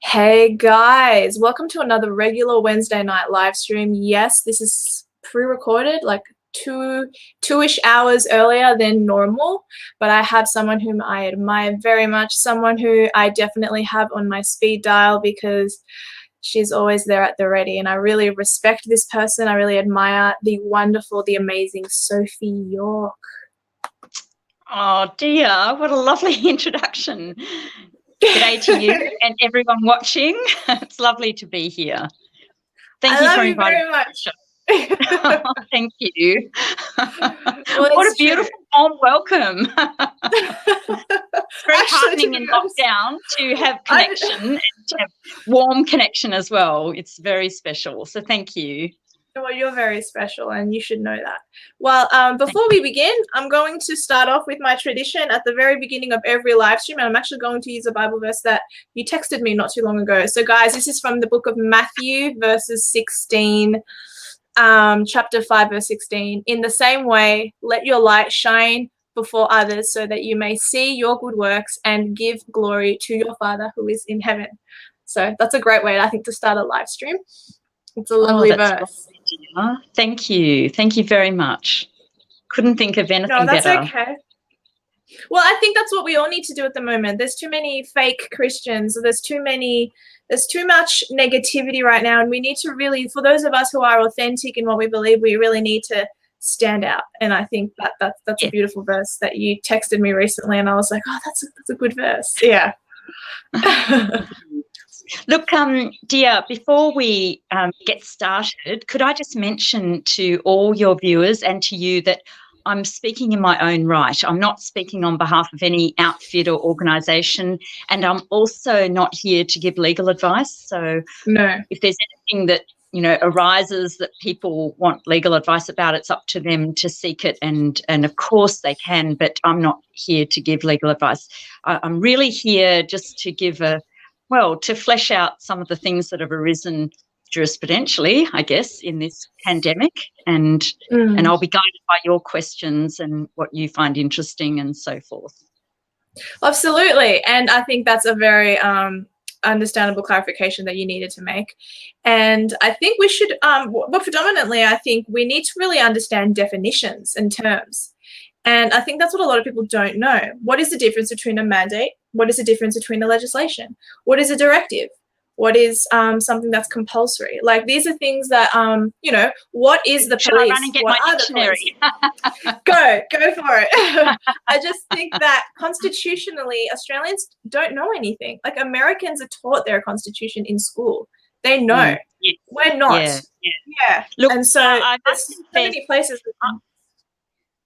Hey guys, welcome to another regular Wednesday night live stream. Yes, this is pre-recorded, like two-ish hours earlier than normal, but I have someone whom I admire very much, someone who I definitely have on my speed dial because she's always there at the ready, and I really respect this person. I really admire the wonderful, the amazing Sophie York. Oh dear, what a lovely introduction. G'day to you and everyone watching. It's lovely to be here. Thank you for inviting me very much. Thank you. Well, what a beautiful warm welcome. It's very heartening in lockdown to have connection and to have warm connection as well. It's very special. So thank you. Well, you're very special and you should know that. Well, before we begin, I'm going to start off with my tradition at the very beginning of every live stream, and I'm actually going to use a Bible verse that you texted me not too long ago. So guys, this is from the book of Matthew, verses 16, chapter 5, verse 16. In the same way, let your light shine before others so that you may see your good works and give glory to your Father who is in heaven. So that's a great way, I think, to start a live stream. It's a lovely verse. Lovely, thank you. Thank you very much. Couldn't think of anything better. No, that's okay. Well, I think that's what we all need to do at the moment. There's too many fake Christians. There's too much negativity right now. And we need to really, for those of us who are authentic in what we believe, we really need to stand out. And I think that's a beautiful verse that you texted me recently. And I was like, oh, that's a good verse. Yeah. Look, dear, before we get started, could I just mention to all your viewers and to you that I'm speaking in my own right. I'm not speaking on behalf of any outfit or organisation, and I'm also not here to give legal advice. So no. If there's anything that, arises that people want legal advice about, it's up to them to seek it, and of course they can, but I'm not here to give legal advice. I'm really here just to give to flesh out some of the things that have arisen jurisprudentially, I guess, in this pandemic, and I'll be guided by your questions and what you find interesting and so forth. Absolutely, and I think that's a very understandable clarification that you needed to make. And I think we should, but predominantly, I think we need to really understand definitions and terms. And I think that's what a lot of people don't know. What is the difference between a mandate? What is the difference between a legislation? What is a directive? What is something that's compulsory? Like, these are things that, what is the police? Should I run and get my dictionary? Go for it. I just think that constitutionally, Australians don't know anything. Like, Americans are taught their constitution in school. They know. Yes. We're not. Yeah. Look, and so there's so many places that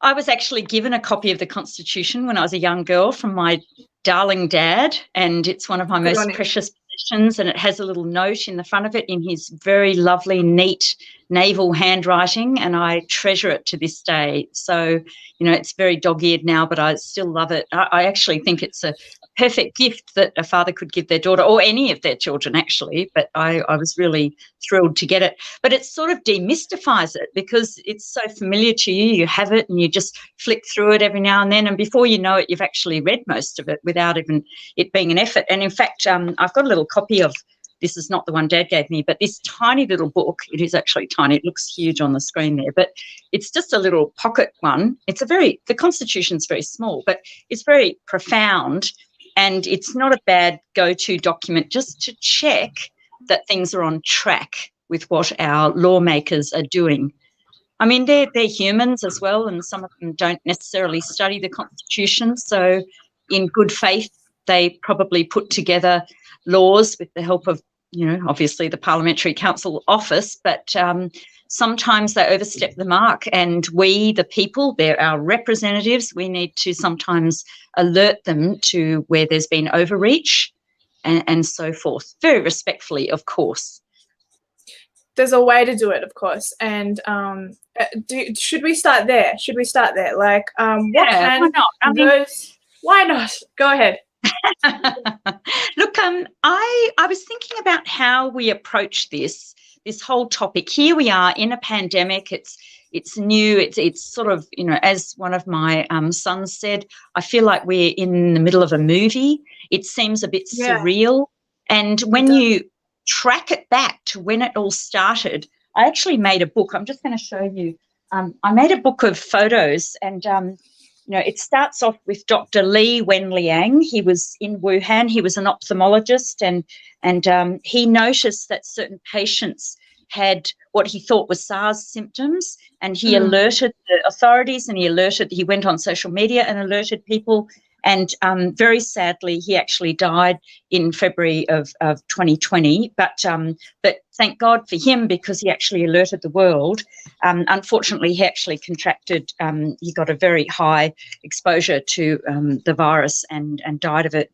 I was actually given a copy of the Constitution when I was a young girl from my darling dad, and it's one of my most precious possessions, and it has a little note in the front of it in his very lovely, neat naval handwriting, and I treasure it to this day. So, it's very dog-eared now, but I still love it. I actually think it's a perfect gift that a father could give their daughter, or any of their children, actually, but I was really thrilled to get it. But it sort of demystifies it because it's so familiar to you. You have it and you just flick through it every now and then, and before you know it, you've actually read most of it without even it being an effort. And in fact, I've got a little copy of, this is not the one Dad gave me, but this tiny little book, it is actually tiny, it looks huge on the screen there, but it's just a little pocket one. The Constitution's very small, but it's very profound, and it's not a bad go-to document just to check that things are on track with what our lawmakers are doing. I mean, they're humans as well, and some of them don't necessarily study the Constitution, so in good faith, they probably put together laws with the help of, obviously the Parliamentary Council office, but sometimes they overstep the mark, and we, the people, they're our representatives, we need to sometimes alert them to where there's been overreach and so forth, very respectfully, of course. There's a way to do it, of course, and should we start there? Like, why not? Why not? Go ahead. Look, I was thinking about how we approach this whole topic. Here we are in a pandemic. It's new. It's sort of, as one of my sons said, I feel like we're in the middle of a movie. It seems a bit surreal. And when you track it back to when it all started, I actually made a book. I'm just going to show you. I made a book of photos, and it starts off with Dr. Li Wenliang. He was in Wuhan. He was an ophthalmologist, and he noticed that certain patients had what he thought was SARS symptoms, and he alerted the authorities, and he went on social media and alerted people. And very sadly, he actually died in February of 2020. But thank God for him, because he actually alerted the world. Unfortunately, he actually contracted, he got a very high exposure to the virus and died of it,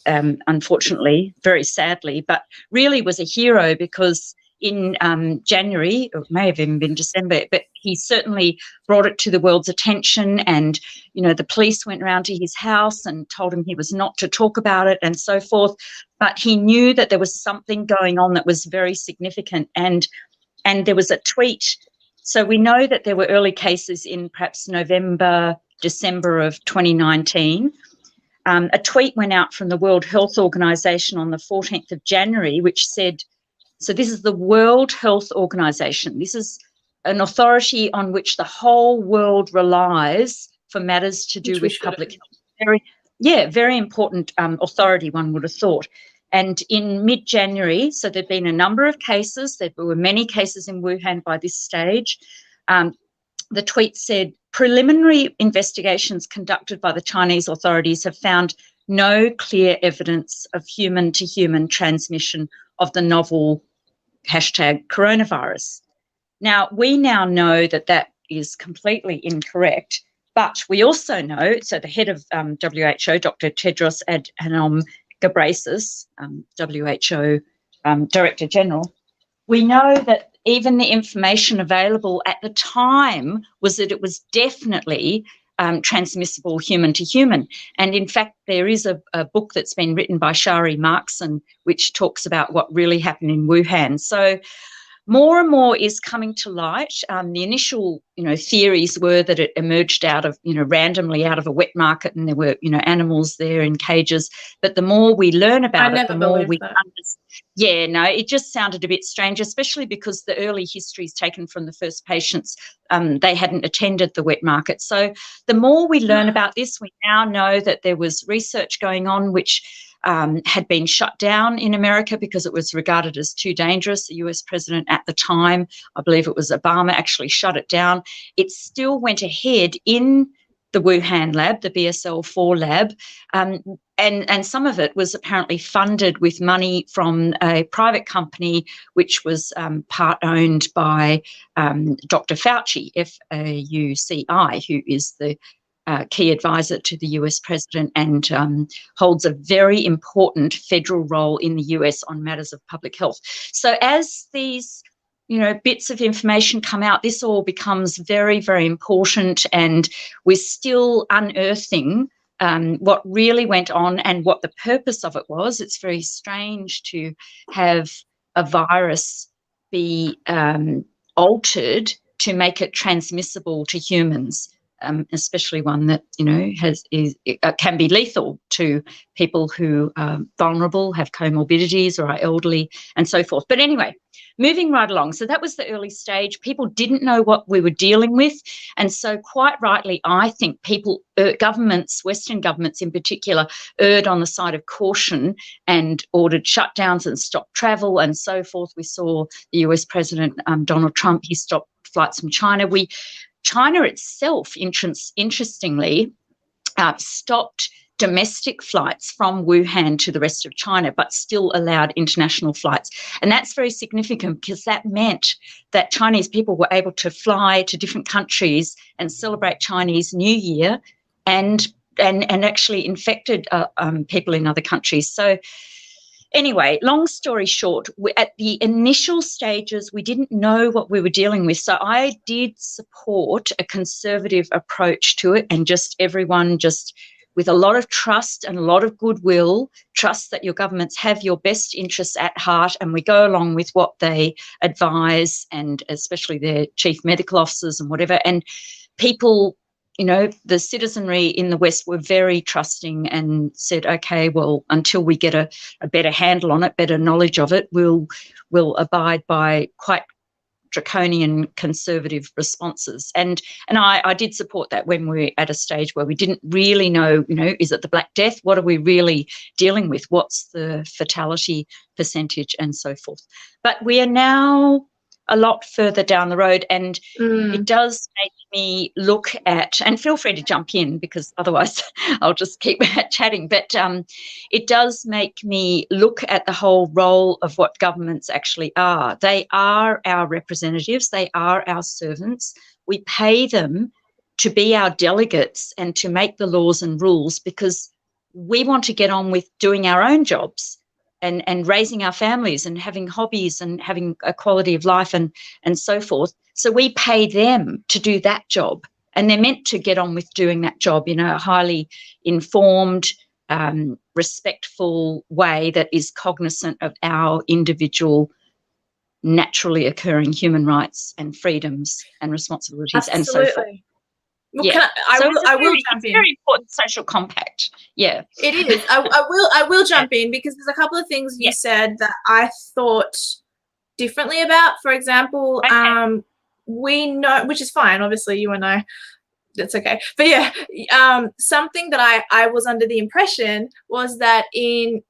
unfortunately, very sadly, but really was a hero, because in January, or it may have even been December, but he certainly brought it to the world's attention, and the police went round to his house and told him he was not to talk about it and so forth. But he knew that there was something going on that was very significant, and there was a tweet. So we know that there were early cases in perhaps November, December of 2019. A tweet went out from the World Health Organization on the 14th of January, which said, so this is the World Health Organization. This is an authority on which the whole world relies for matters to do with public health. Very important authority, one would have thought. And in mid-January, so there'd been a number of cases. There were many cases in Wuhan by this stage. The tweet said, preliminary investigations conducted by the Chinese authorities have found no clear evidence of human-to-human transmission of the novel #coronavirus. Now, we now know that is completely incorrect, but we also know, so the head of WHO, Dr. Tedros Adhanom Ghebreyesus, WHO Director General, we know that even the information available at the time was that it was definitely transmissible human to human. And in fact, there is a book that's been written by Shari Markson, which talks about what really happened in Wuhan. So more and more is coming to light. The initial, theories were that it emerged out of, randomly out of a wet market, and there were, animals there in cages. But the more we learn about it, the more we understand. Yeah, no, it just sounded a bit strange, especially because the early history is taken from the first patients. They hadn't attended the wet market. So the more we learn about this, we now know that there was research going on which had been shut down in America because it was regarded as too dangerous. The US president at the time, I believe it was Obama, actually shut it down. It still went ahead in the Wuhan lab, the BSL-4 lab, and some of it was apparently funded with money from a private company which was part owned by Dr. Fauci, F-A-U-C-I, who is the key advisor to the US president and holds a very important federal role in the US on matters of public health. So as these bits of information come out, this all becomes very, very important, and we're still unearthing what really went on and what the purpose of it was. It's very strange to have a virus be altered to make it transmissible to humans, especially one that can be lethal to people who are vulnerable, have comorbidities, or are elderly, and so forth. But anyway, moving right along. So that was the early stage. People didn't know what we were dealing with, and so quite rightly, I think governments, Western governments in particular, erred on the side of caution and ordered shutdowns and stopped travel and so forth. We saw the US President Donald Trump, he stopped flights from China. China itself, interestingly, stopped domestic flights from Wuhan to the rest of China, but still allowed international flights. And that's very significant because that meant that Chinese people were able to fly to different countries and celebrate Chinese New Year and actually infected people in other countries. So anyway, long story short, at the initial stages, we didn't know what we were dealing with. So I did support a conservative approach to it, and everyone with a lot of trust and a lot of goodwill, trust that your governments have your best interests at heart, and we go along with what they advise, and especially their chief medical officers and whatever. And people the citizenry in the West were very trusting and said, okay, well, until we get a better handle on it, better knowledge of it, we'll abide by quite draconian conservative responses. And I did support that when we're at a stage where we didn't really know, is it the Black Death? What are we really dealing with? What's the fatality percentage and so forth? But we are now a lot further down the road, and it does make me look at, and feel free to jump in because otherwise I'll just keep chatting, but it does make me look at the whole role of what governments actually are. They are our representatives, they are our servants. We pay them to be our delegates and to make the laws and rules because we want to get on with doing our own jobs and raising our families and having hobbies and having a quality of life and so forth. So we pay them to do that job, and they're meant to get on with doing that job in a highly informed, respectful way that is cognizant of our individual naturally occurring human rights and freedoms and responsibilities. Absolutely. And so forth. Well, Yeah. I will jump in. It's a very important social compact. Yeah. It is. I will jump in because there's a couple of things you said that I thought differently about. For example, we know, which is fine, obviously you and I, that's okay. But yeah, something that I was under the impression was that in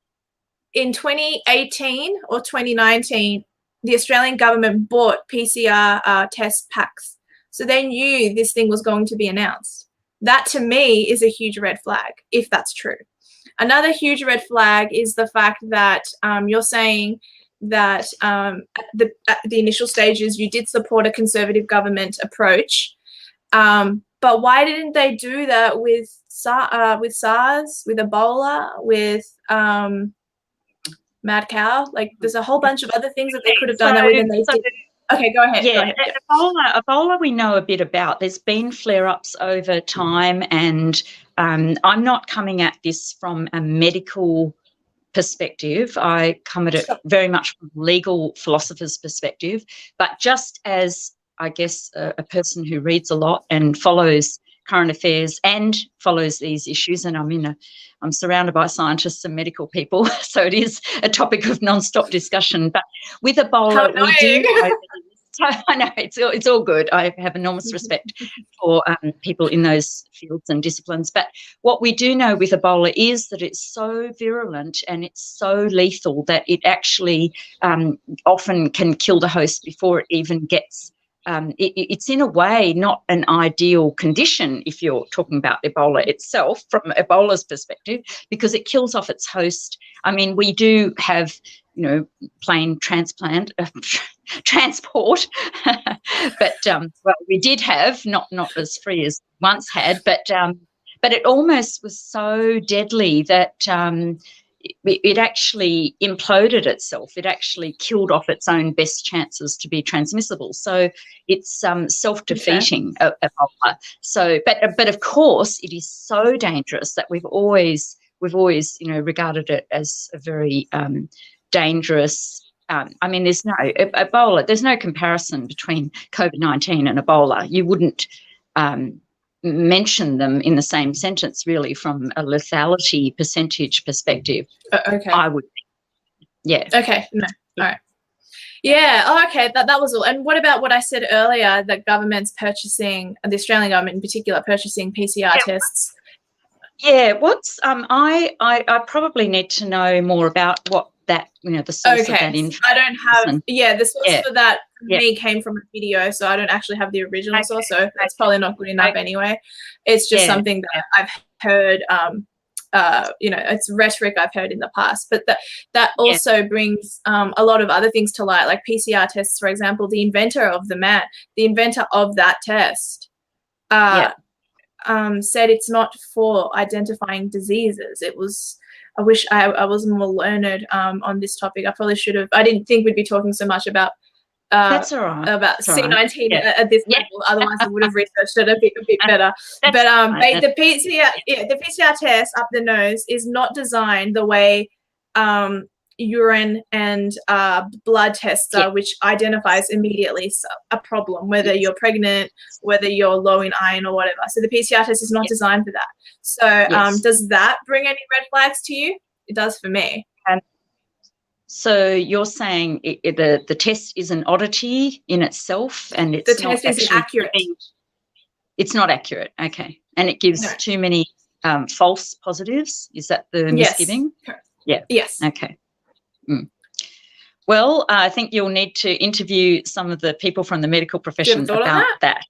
2018 or 2019, the Australian government bought PCR test packs. So they knew this thing was going to be announced. That to me is a huge red flag, if that's true. Another huge red flag is the fact that you're saying that at the initial stages you did support a conservative government approach, but why didn't they do that with SARS, with Ebola, with mad cow? Like, there's a whole bunch of other things that they could have done that with, and they did. Okay, go ahead. Yeah, Ebola we know a bit about. There's been flare-ups over time, and I'm not coming at this from a medical perspective. I come at it very much from a legal philosopher's perspective, but just as, I guess, a person who reads a lot and follows current affairs and follows these issues, and I'm surrounded by scientists and medical people, so it is a topic of non-stop discussion. But with Ebola, we do know I know it's all good. I have enormous respect for people in those fields and disciplines. But what we do know with Ebola is that it's so virulent and it's so lethal that it actually often can kill the host before it even gets it's in a way not an ideal condition if you're talking about Ebola itself from Ebola's perspective, because it kills off its host. I mean, we do have, plane transport, but well, we did have not as free as once had, but it almost was so deadly that it actually imploded itself. It actually killed off its own best chances to be transmissible. So it's self-defeating, Ebola. So, but of course, it is so dangerous that we've always regarded it as a very dangerous. I mean, there's no Ebola. There's no comparison between COVID-19 and Ebola. You wouldn't mention them in the same sentence, really, from a lethality percentage perspective. Okay. I would think. Yeah. Okay. No. All right. Yeah. Oh, okay. That was all. And what about what I said earlier, that government's purchasing, the Australian government in particular, purchasing PCR tests? Yeah. What's I probably need to know more about what that, the source of that information. I don't have, the source for that me came from a video, so I don't actually have the original source, so that's probably not good enough anyway. It's just something that I've heard, it's rhetoric I've heard in the past, but that also brings a lot of other things to light, like PCR tests, for example. The inventor of that test said it's not for identifying diseases. It was, I wish I was more learned on this topic. I probably should have. I didn't think we'd be talking so much about that's all right. About C19 at this level. Otherwise, I would have researched it a bit better. But the PCR test up the nose is not designed the way urine and blood tests are, which identifies immediately a problem, whether you're pregnant, whether you're low in iron or whatever. So the PCR test is not designed for that. So does that bring any red flags to you? It does for me. So you're saying the test is an oddity in itself, and it's the test isn't accurate. It's not accurate. Okay, and it gives too many false positives. Is that the misgiving? Yeah. Yes. Okay. Well, I think you'll need to interview some of the people from the medical profession about that.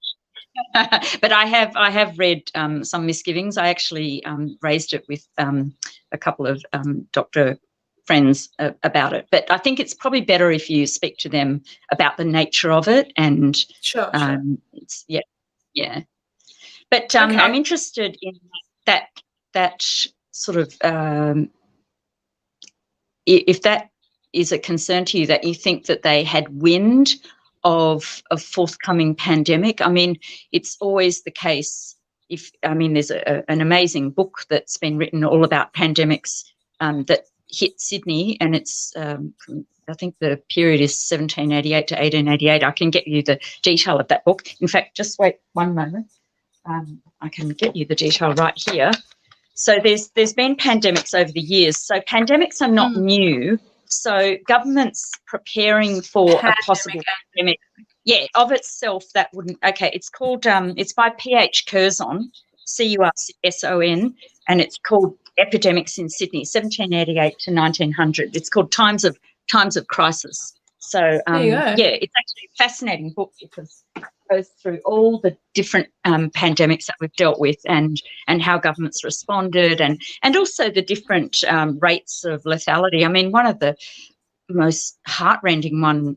But I have read some misgivings. I actually raised it with a couple of doctor friends about it. But I think it's probably better if you speak to them about the nature of it. And sure. It's, yeah. But I'm interested in that sort of if that is a concern to you, that you think that they had wind of a forthcoming pandemic. I mean, it's always the case. There's an amazing book that's been written all about pandemics that hit Sydney, and it's I think the period is 1788 to 1888. I can get you the detail of that book. In fact, just wait one moment. I can get you the detail right here. So there's been pandemics over the years. So pandemics are not new. So governments preparing for a possible pandemic, of itself, that wouldn't. Okay, it's called. It's by P.H. Curzon, Curson, and it's called Epidemics in Sydney, 1788 to 1900. It's called Times of Crisis. So it's actually a fascinating book because it goes through all the different pandemics that we've dealt with and how governments responded and also the different rates of lethality. I mean, one of the most heartrending one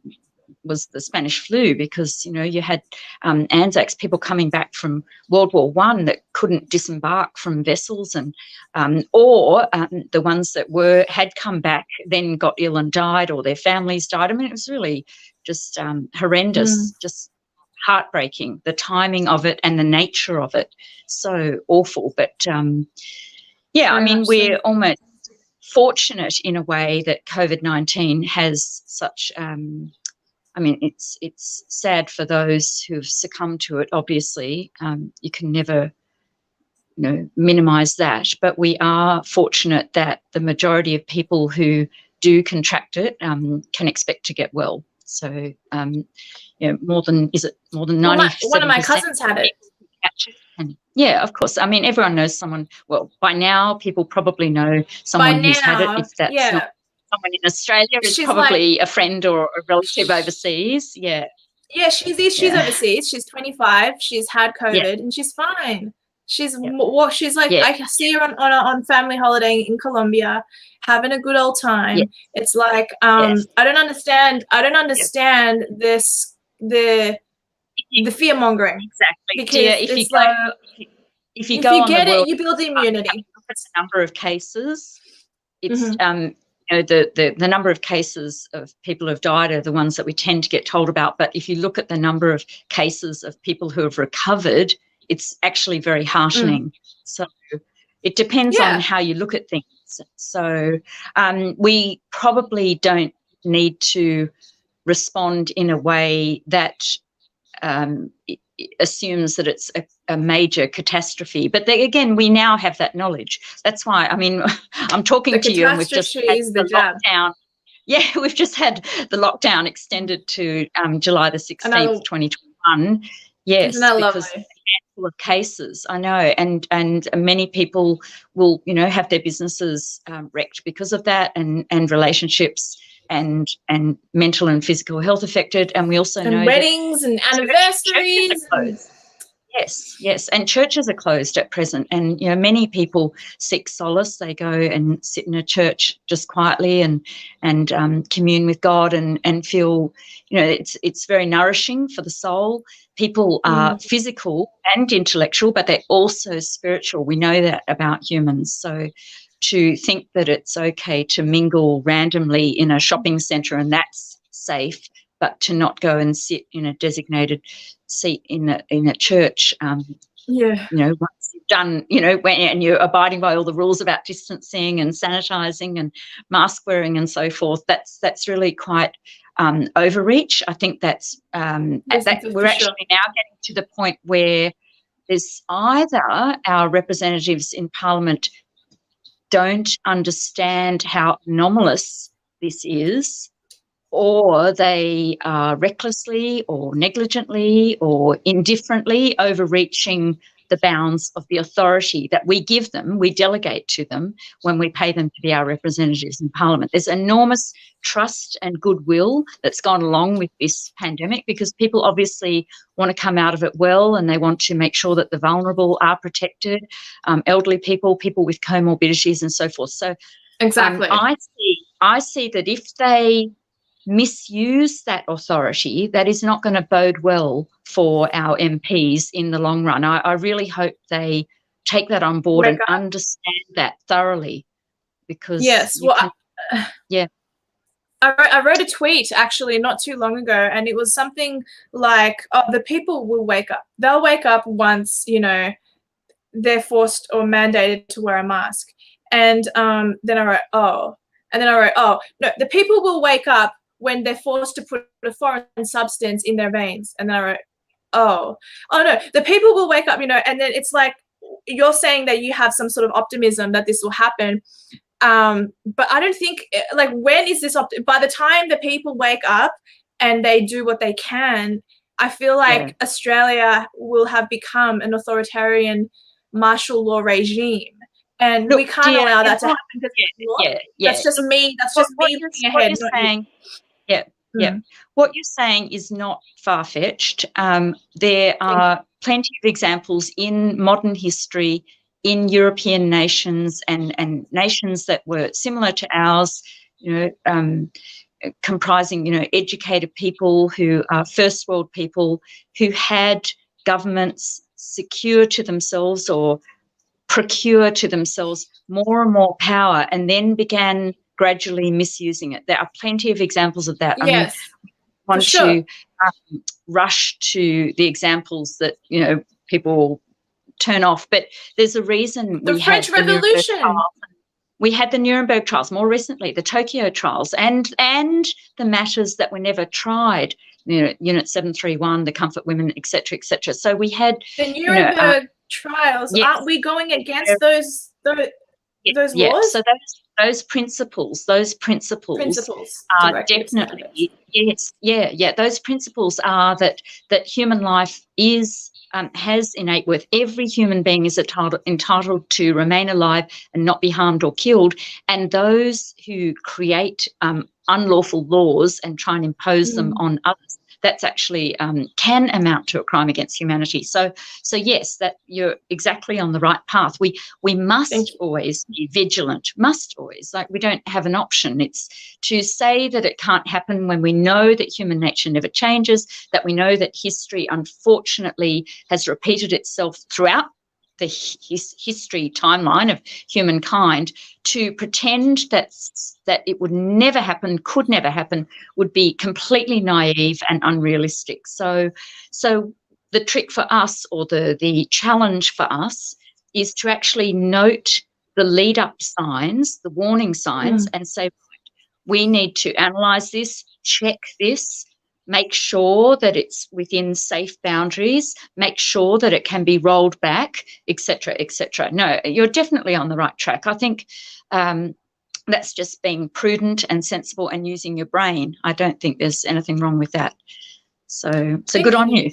was the Spanish flu, because you had Anzacs, people coming back from World War I that couldn't disembark from vessels, and or the ones that had come back then got ill and died, or their families died. I mean, it was really just horrendous, just heartbreaking, the timing of it and the nature of it. So awful. But I mean, we're almost fortunate in a way that COVID-19 has such it's sad for those who've succumbed to it. Obviously, you can never, minimise that. But we are fortunate that the majority of people who do contract it can expect to get well. So, more than 90%. One of my cousins had it. Yeah, of course. I mean, everyone knows someone. Well, by now, people probably know someone who's had it. If that's not someone in Australia, is probably a friend or a relative overseas. Yeah. Yeah, she's overseas. She's 25. She's had COVID and she's fine. She's like, I see her on family holiday in Colombia, having a good old time. Yeah. It's like I don't understand this the fear mongering. Exactly. Because if you go on get the world, you build the immunity. It's the number of cases. It's the number of cases of people who have died are the ones that we tend to get told about. But if you look at the number of cases of people who have recovered, it's actually very heartening. So it depends on how you look at things. So we probably don't need to respond in a way that assumes that it's a major catastrophe. But again, we now have that knowledge. That's why, I mean, I'm talking to you and we've just had the lockdown. Yeah, we've just had the lockdown extended to July the 16th, 2021. Yes, isn't that because lovely? A handful of cases, I know, and many people will, have their businesses wrecked because of that, and relationships and mental and physical health affected. And we also know weddings and anniversaries. Yes, and churches are closed at present, and many people seek solace. They go and sit in a church just quietly and commune with God and feel, it's very nourishing for the soul. People are physical and intellectual, but they're also spiritual. We know that about humans. So to think that it's okay to mingle randomly in a shopping centre and that's safe, but to not go and sit in a designated seat in a church, Yeah. Once you've done, and you're abiding by all the rules about distancing and sanitizing and mask wearing and so forth, that's really quite overreach. I think that's we're actually now getting to the point where there's either our representatives in Parliament don't understand how anomalous this is, or they are recklessly or negligently or indifferently overreaching the bounds of the authority that we give them, we delegate to them when we pay them to be our representatives in Parliament. There's enormous trust and goodwill that's gone along with this pandemic, because people obviously want to come out of it well, and they want to make sure that the vulnerable are protected, elderly people, people with comorbidities and so forth. So exactly. I see that if they misuse that authority, that is not going to bode well for our MPs in the long run. I really hope they take that on board and understand that thoroughly, because I wrote a tweet actually not too long ago, and it was something like, the people will wake up. They'll wake up once, they're forced or mandated to wear a mask. And then I wrote, no, the people will wake up when they're forced to put a foreign substance in their veins. And then I wrote, oh no, the people will wake up, and then it's like, you're saying that you have some sort of optimism that this will happen. But I don't think, like, when is this, by the time the people wake up and they do what they can, I feel like Australia will have become an authoritarian martial law regime. And we can't allow that to happen. That's just me. That's just me looking ahead. What you're saying is not far-fetched. There are plenty of examples in modern history, in European nations and nations that were similar to ours, comprising, educated people who are first world people, who had governments secure to themselves or procure to themselves more and more power, and then began gradually misusing it. There are plenty of examples of that. Yes, I want to rush to the examples that, people turn off, but there's a reason the French Revolution. We had the Nuremberg trials, more recently the Tokyo trials, and the matters that were never tried, Unit 731, the Comfort Women, etc., etc. So we had the Nuremberg trials. Yes. Aren't we going against those laws? So those principles are definitely those principles are that human life has innate worth. Every human being is entitled to remain alive and not be harmed or killed, and those who create unlawful laws and try and impose them on others, that's actually can amount to a crime against humanity. So yes, that you're exactly on the right path. We must always be vigilant, like we don't have an option. It's to say that it can't happen when we know that human nature never changes, that we know that history unfortunately has repeated itself throughout the history timeline of humankind. To pretend that it would never happen, could never happen, would be completely naive and unrealistic. So the trick for us, or the challenge for us, is to actually note the lead-up signs, the warning signs, and say, we need to analyse this, check this, make sure that it's within safe boundaries, make sure that it can be rolled back, etc., etc. No, you're definitely on the right track. I think that's just being prudent and sensible and using your brain. I don't think there's anything wrong with that. So good on you.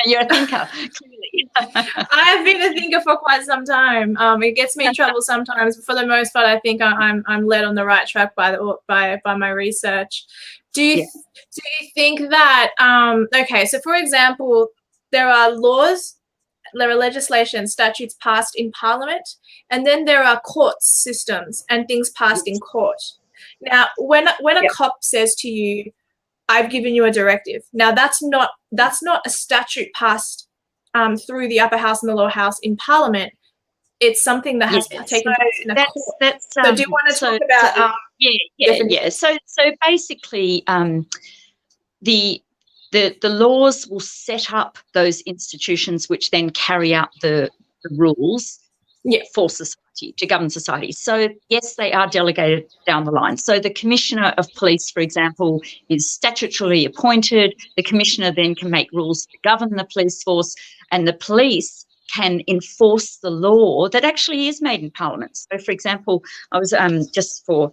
You're a thinker, clearly. I've been a thinker for quite some time. It gets me in trouble sometimes, but for the most part, I think I'm led on the right track by my research. Do you think that okay? So, for example, there are laws, there are legislation, statutes passed in Parliament, and then there are court systems and things passed in court. Now, when a cop says to you, "I've given you a directive," now that's not a statute passed through the upper house and the lower house in Parliament. It's something that has taken place in a court. So do you want to talk about So basically, the laws will set up those institutions which then carry out the rules for society, to govern society. So, yes, they are delegated down the line. So the Commissioner of Police, for example, is statutorily appointed. The Commissioner then can make rules to govern the police force, and the police can enforce the law that actually is made in Parliament. So, for example, I was just for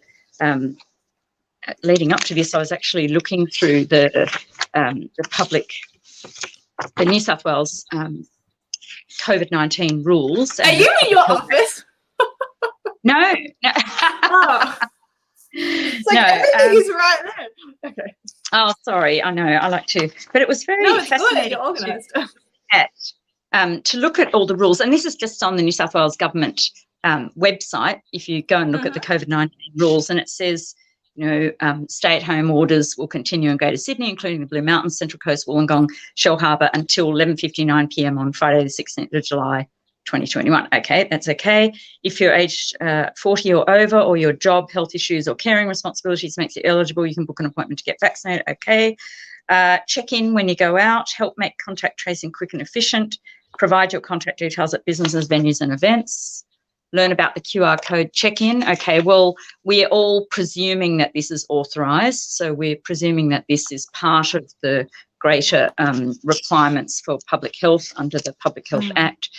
leading up to this, I was actually looking through the New South Wales COVID-19 rules. Are you in your office? No. Oh. It's like everything is right there. Okay. Oh, sorry. I know. I like to. But it was very fascinating. You're organised. To look at all the rules. And this is just on the New South Wales government website. If you go and look at the COVID-19 rules, and it says, stay-at-home orders will continue in Greater Sydney, including the Blue Mountains, Central Coast, Wollongong, Shell Harbour, until 11:59 p.m. on Friday, the 16th of July, 2021. Okay, that's okay. If you're aged 40 or over, or your job, health issues, or caring responsibilities makes you eligible, you can book an appointment to get vaccinated. Okay. Check in when you go out. Help make contact tracing quick and efficient. Provide your contact details at businesses, venues, and events. Learn about the QR code check-in. Okay, well, we're all presuming that this is authorised, so we're presuming that this is part of the greater requirements for public health under the Public Health Act.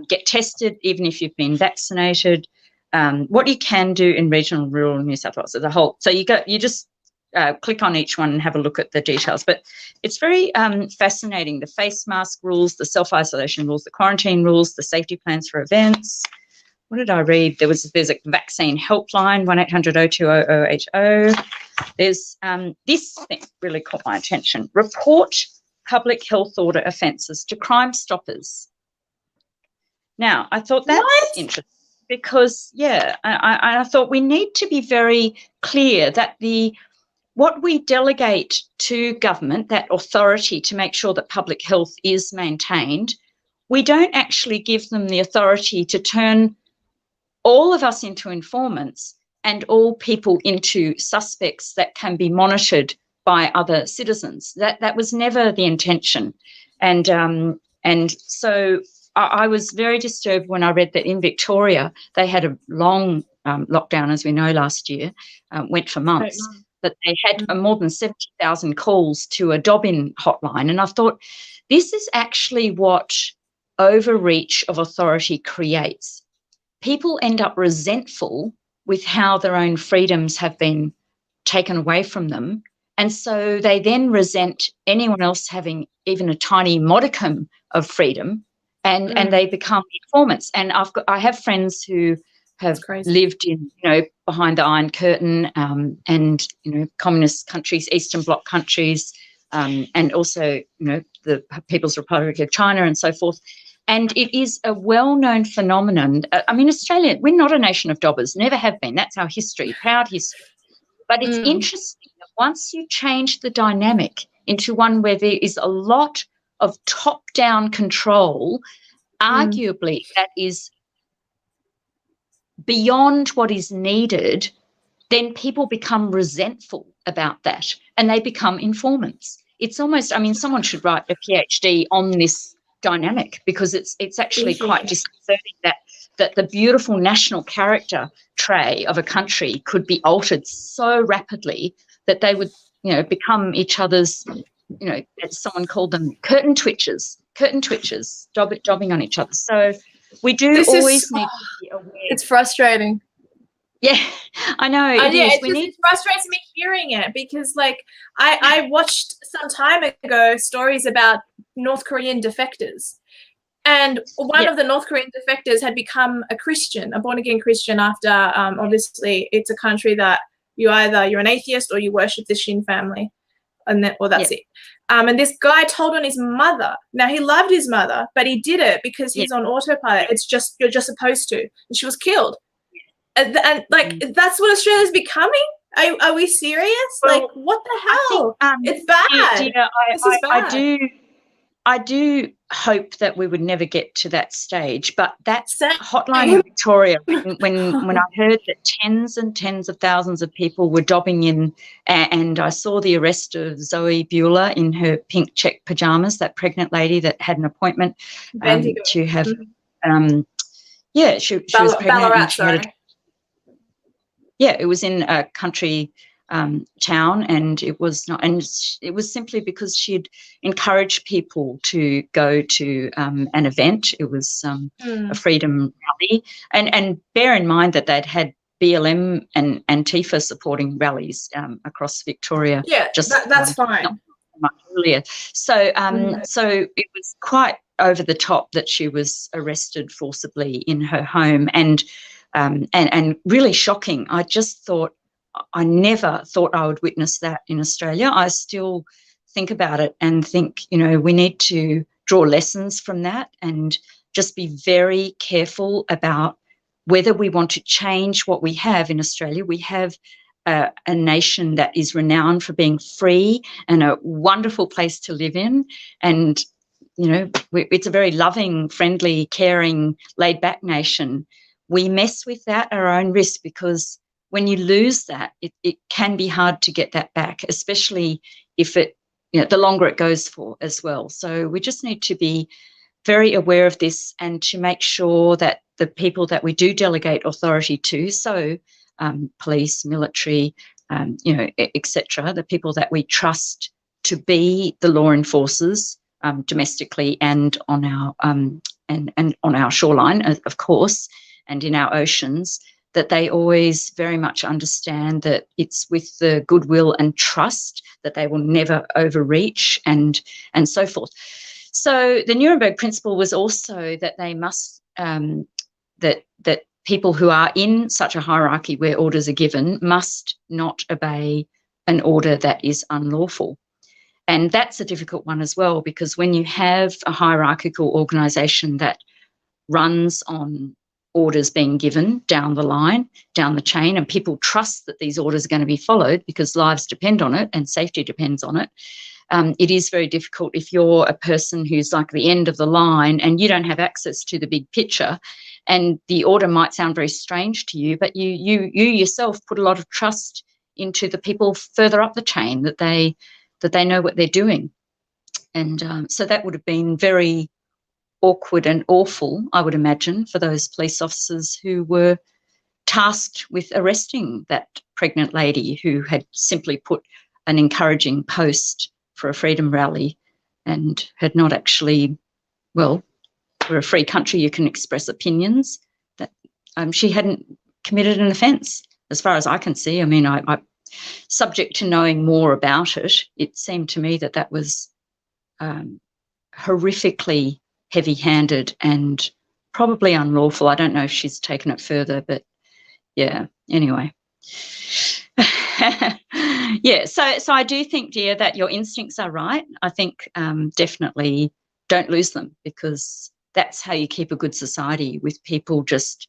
Get tested even if you've been vaccinated. What you can do in regional and rural New South Wales as a whole. So you just click on each one and have a look at the details. But it's very fascinating, the face mask rules, the self-isolation rules, the quarantine rules, the safety plans for events. What did I read? There's a vaccine helpline, 1-800-020-0080. There's this thing really caught my attention. Report public health order offences to Crime Stoppers. Now, I thought that's interesting because, I thought we need to be very clear that what we delegate to government, that authority to make sure that public health is maintained, we don't actually give them the authority to turn all of us into informants and all people into suspects that can be monitored by other citizens. That was never the intention. And so I was very disturbed when I read that in Victoria they had a long lockdown, as we know, last year, went for months, but they had more than 70,000 calls to a Dobbin hotline. And I thought, this is actually what overreach of authority creates. People end up resentful with how their own freedoms have been taken away from them. And so they then resent anyone else having even a tiny modicum of freedom, and they become informants. And I have friends who have lived in, behind the Iron Curtain, and, communist countries, Eastern Bloc countries, and also, the People's Republic of China and so forth. And it is a well-known phenomenon. I mean, Australia, we're not a nation of dobbers, never have been. That's our history, proud history. But it's interesting that once you change the dynamic into one where there is a lot of top-down control, arguably that is beyond what is needed, then people become resentful about that and they become informants. It's almost, someone should write a PhD on this dynamic, because it's actually quite disconcerting that the beautiful national character trait of a country could be altered so rapidly that they would, become each other's, as someone called them, curtain twitchers, jobbing on each other. So we do always need to be aware. It's frustrating. Yeah, I know. It frustrates me hearing it, because, I watched some time ago stories about North Korean defectors, and one of the North Korean defectors had become a Christian, a born-again Christian, after obviously it's a country that you're an atheist or you worship the Shin family, and that's it. And this guy told on his mother. Now, he loved his mother, but he did it because he's on autopilot. You're just supposed to, and she was killed. And that's what Australia's becoming? Are we serious? Well, what the hell? It's bad. This is bad. I do hope that we would never get to that stage, but that Same. hotline in Victoria, when I heard that tens and tens of thousands of people were dobbing in, and I saw the arrest of Zoe Bueller in her pink check pajamas, that pregnant lady that had an appointment to have, she was pregnant. Ballarat, and she had it was in a country town, and it was not, and it was simply because she'd encouraged people to go to an event. It was a freedom rally, and bear in mind that they'd had BLM and Antifa supporting rallies across Victoria. Yeah, that's fine. Not much earlier. So so it was quite over the top that she was arrested forcibly in her home, and really shocking. I just thought, I never thought I would witness that in Australia. I still think about it and think, we need to draw lessons from that and just be very careful about whether we want to change what we have in Australia. We have a nation that is renowned for being free and a wonderful place to live in. And, it's a very loving, friendly, caring, laid-back nation. We mess with that at our own risk, because when you lose that, it can be hard to get that back, especially if the longer it goes for as well. So we just need to be very aware of this and to make sure that the people that we do delegate authority to, so police, military, etc., the people that we trust to be the law enforcers domestically and on our and on our shoreline, of course, and in our oceans, that they always very much understand that it's with the goodwill and trust that they will never overreach and so forth. So the Nuremberg principle was also that they must, that people who are in such a hierarchy where orders are given must not obey an order that is unlawful. And that's a difficult one as well, because when you have a hierarchical organisation that runs on orders being given down the line, down the chain, and people trust that these orders are going to be followed because lives depend on it and safety depends on it, it is very difficult if you're a person who's like the end of the line and you don't have access to the big picture, and the order might sound very strange to you, but you yourself put a lot of trust into the people further up the chain, that they know what they're doing. And so that would have been very awkward and awful, I would imagine, for those police officers who were tasked with arresting that pregnant lady who had simply put an encouraging post for a freedom rally and had not actually, well, we're a free country, you can express opinions, that she hadn't committed an offence, as far as I can see. I mean, I subject to knowing more about it, it seemed to me that that was horrifically heavy-handed and probably unlawful. I don't know if she's taken it further, but yeah, anyway. Yeah, so I do think, dear, that your instincts are right. I think definitely don't lose them, because that's how you keep a good society, with people just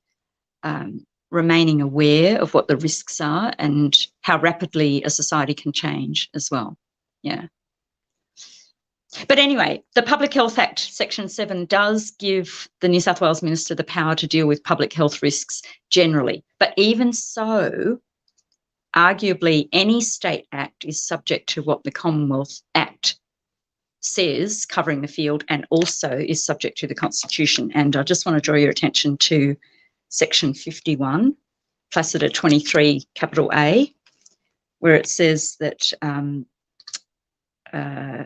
remaining aware of what the risks are and how rapidly a society can change as well. Yeah. But anyway, the Public Health Act, Section 7, does give the New South Wales Minister the power to deal with public health risks generally. But even so, arguably any state act is subject to what the Commonwealth Act says covering the field, and also is subject to the Constitution. And I just want to draw your attention to Section 51, Placida 23, capital A, where it says that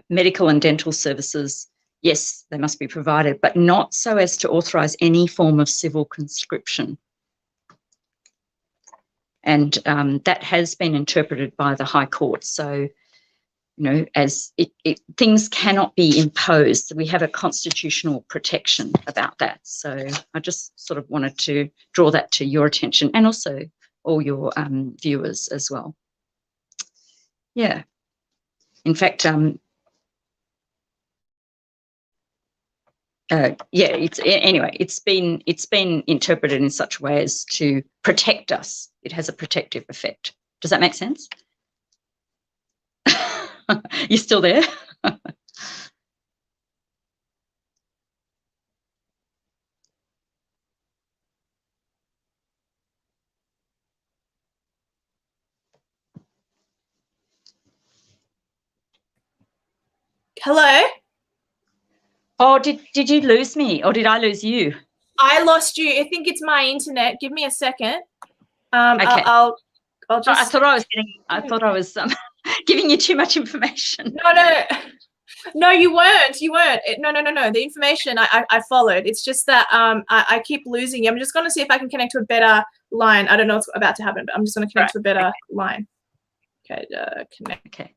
medical and dental services, yes, they must be provided, but not so as to authorise any form of civil conscription. And that has been interpreted by the High Court. So, as things cannot be imposed. We have a constitutional protection about that. So I just sort of wanted to draw that to your attention, and also all your viewers as well. Yeah. In fact, it's been interpreted in such a way as to protect us. It has a protective effect. Does that make sense? You still there? Hello? Oh, did you lose me, or did I lose you? I lost you. I think it's my internet. Give me a second. Okay. I'll just. I thought I was giving you too much information. No. No, you weren't. No. The information I followed. It's just that I keep losing you. I'm just going to see if I can connect to a better line. I don't know what's about to happen, but I'm just going to connect to a better line. Okay, connect. Okay.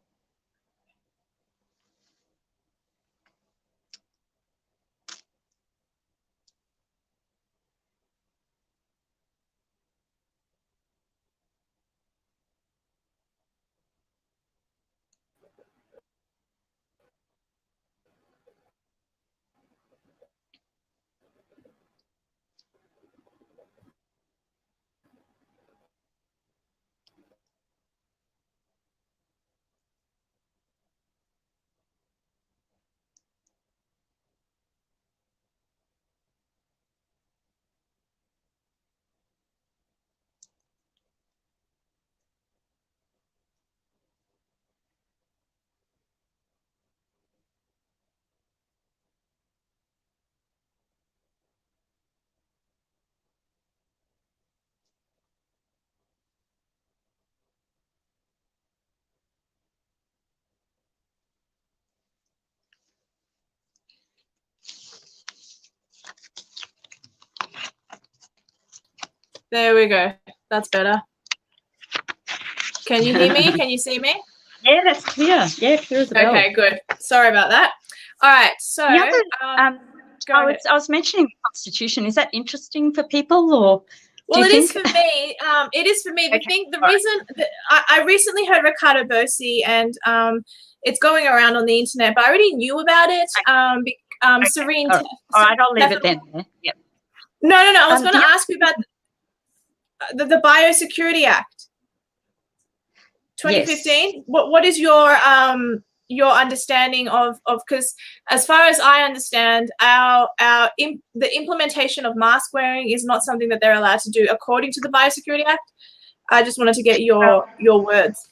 There we go. That's better. Can you hear me? Can you see me? Yeah, that's clear. Yeah, clear as a bell. Okay, good. Sorry about that. All right, so I was mentioning the Constitution. Is that interesting for people, or? Well, it is for me. It is for me. The reason that I recently heard Ricardo Bossi, and it's going around on the internet, but I already knew about it. Serene. All right, I'll leave it then. Yep. No. I was going to ask you about the Biosecurity Act, 2015. Yes. What is your understanding of because as far as I understand, the implementation of mask wearing is not something that they're allowed to do according to the Biosecurity Act. I just wanted to get your words.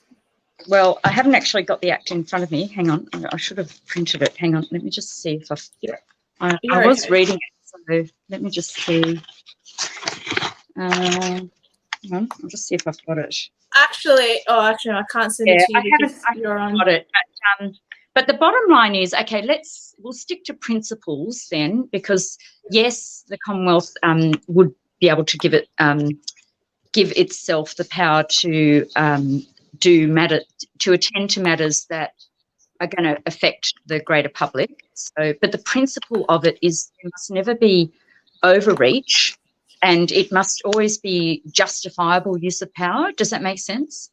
Well, I haven't actually got the act in front of me. Hang on, I should have printed it. Hang on, let me just see if I was reading it, so let me just see. Hang on, I'll just see if I've got it. Actually, I can't send it to you because you're on. Got it. But the bottom line is, okay, we'll stick to principles then, because yes, the Commonwealth would be able to give itself the power to attend to matters that are going to affect the greater public. So, but the principle of it is there must never be overreach, and it must always be justifiable use of power. Does that make sense?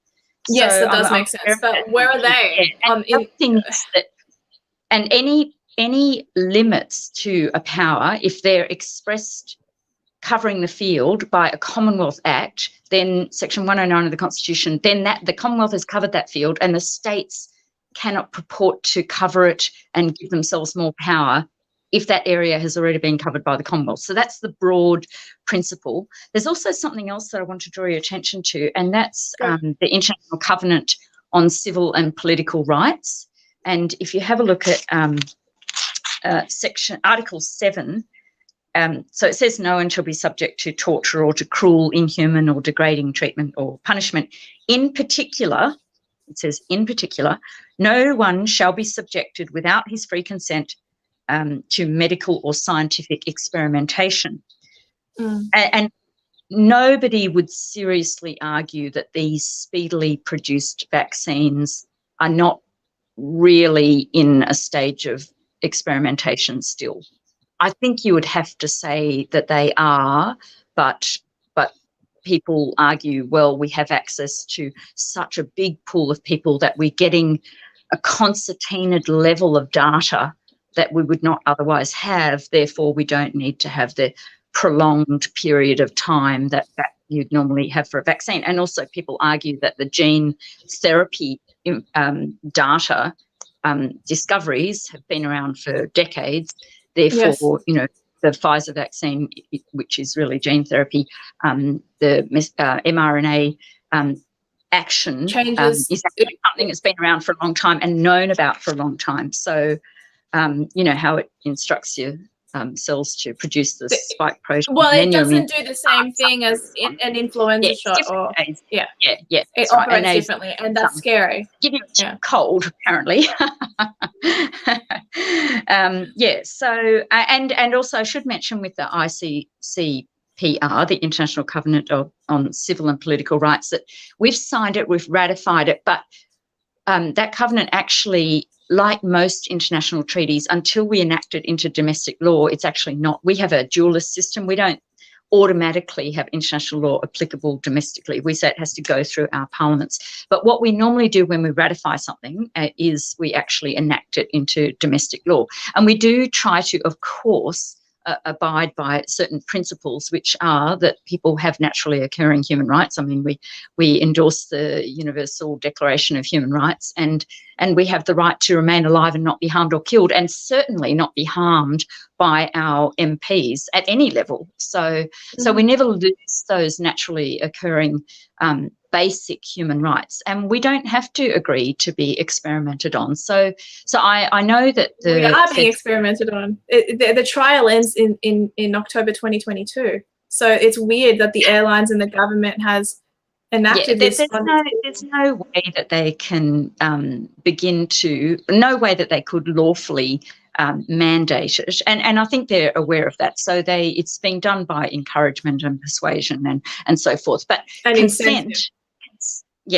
Yes, it does make sense. But where are they? And any limits to a power, if they're expressed covering the field by a Commonwealth Act, then Section 109 of the Constitution, then the Commonwealth has covered that field, and the states cannot purport to cover it and give themselves more power if that area has already been covered by the Commonwealth. So that's the broad principle. There's also something else that I want to draw your attention to, and that's the International Covenant on Civil and Political Rights. And if you have a look at Article 7, so it says no one shall be subject to torture or to cruel, inhuman or degrading treatment or punishment. In particular, it says in particular, no one shall be subjected without his free consent to medical or scientific experimentation. And nobody would seriously argue that these speedily produced vaccines are not really in a stage of experimentation still. I think you would have to say that they are, but people argue, well, we have access to such a big pool of people that we're getting a concertinaed level of data that we would not otherwise have. Therefore, we don't need to have the prolonged period of time that you'd normally have for a vaccine. And also people argue that the gene therapy data discoveries have been around for decades. Therefore, yes, the Pfizer vaccine, which is really gene therapy, the mRNA action is actually something that's been around for a long time and known about for a long time. So how it instructs your cells to produce the spike protein. Well, and it then your immune doesn't do the same thing as an influenza shot, or yeah, it that's operates right. differently, and that's scary. Give you a cold, apparently. So and also I should mention with the ICCPR, the International Covenant on Civil and Political Rights, that we've signed it, we've ratified it, but that covenant actually, like most international treaties, until we enact it into domestic law, it's actually not. We have a dualist system. We don't automatically have international law applicable domestically. We say it has to go through our parliaments. But what we normally do when we ratify something is we actually enact it into domestic law. And we do try to, of course, abide by certain principles, which are that people have naturally occurring human rights. I mean, we endorse the Universal Declaration of Human Rights, and we have the right to remain alive and not be harmed or killed, and certainly not be harmed by our MPs at any level. So we never lose those naturally occurring basic human rights, and we don't have to agree to be experimented on. So I know that we are being experimented on. The trial ends in October 2022. So it's weird that the airlines and the government has enacted this. There's no way that they can no way that they could lawfully mandate it, and I think they're aware of that. So it's being done by encouragement and persuasion and so forth. But consent.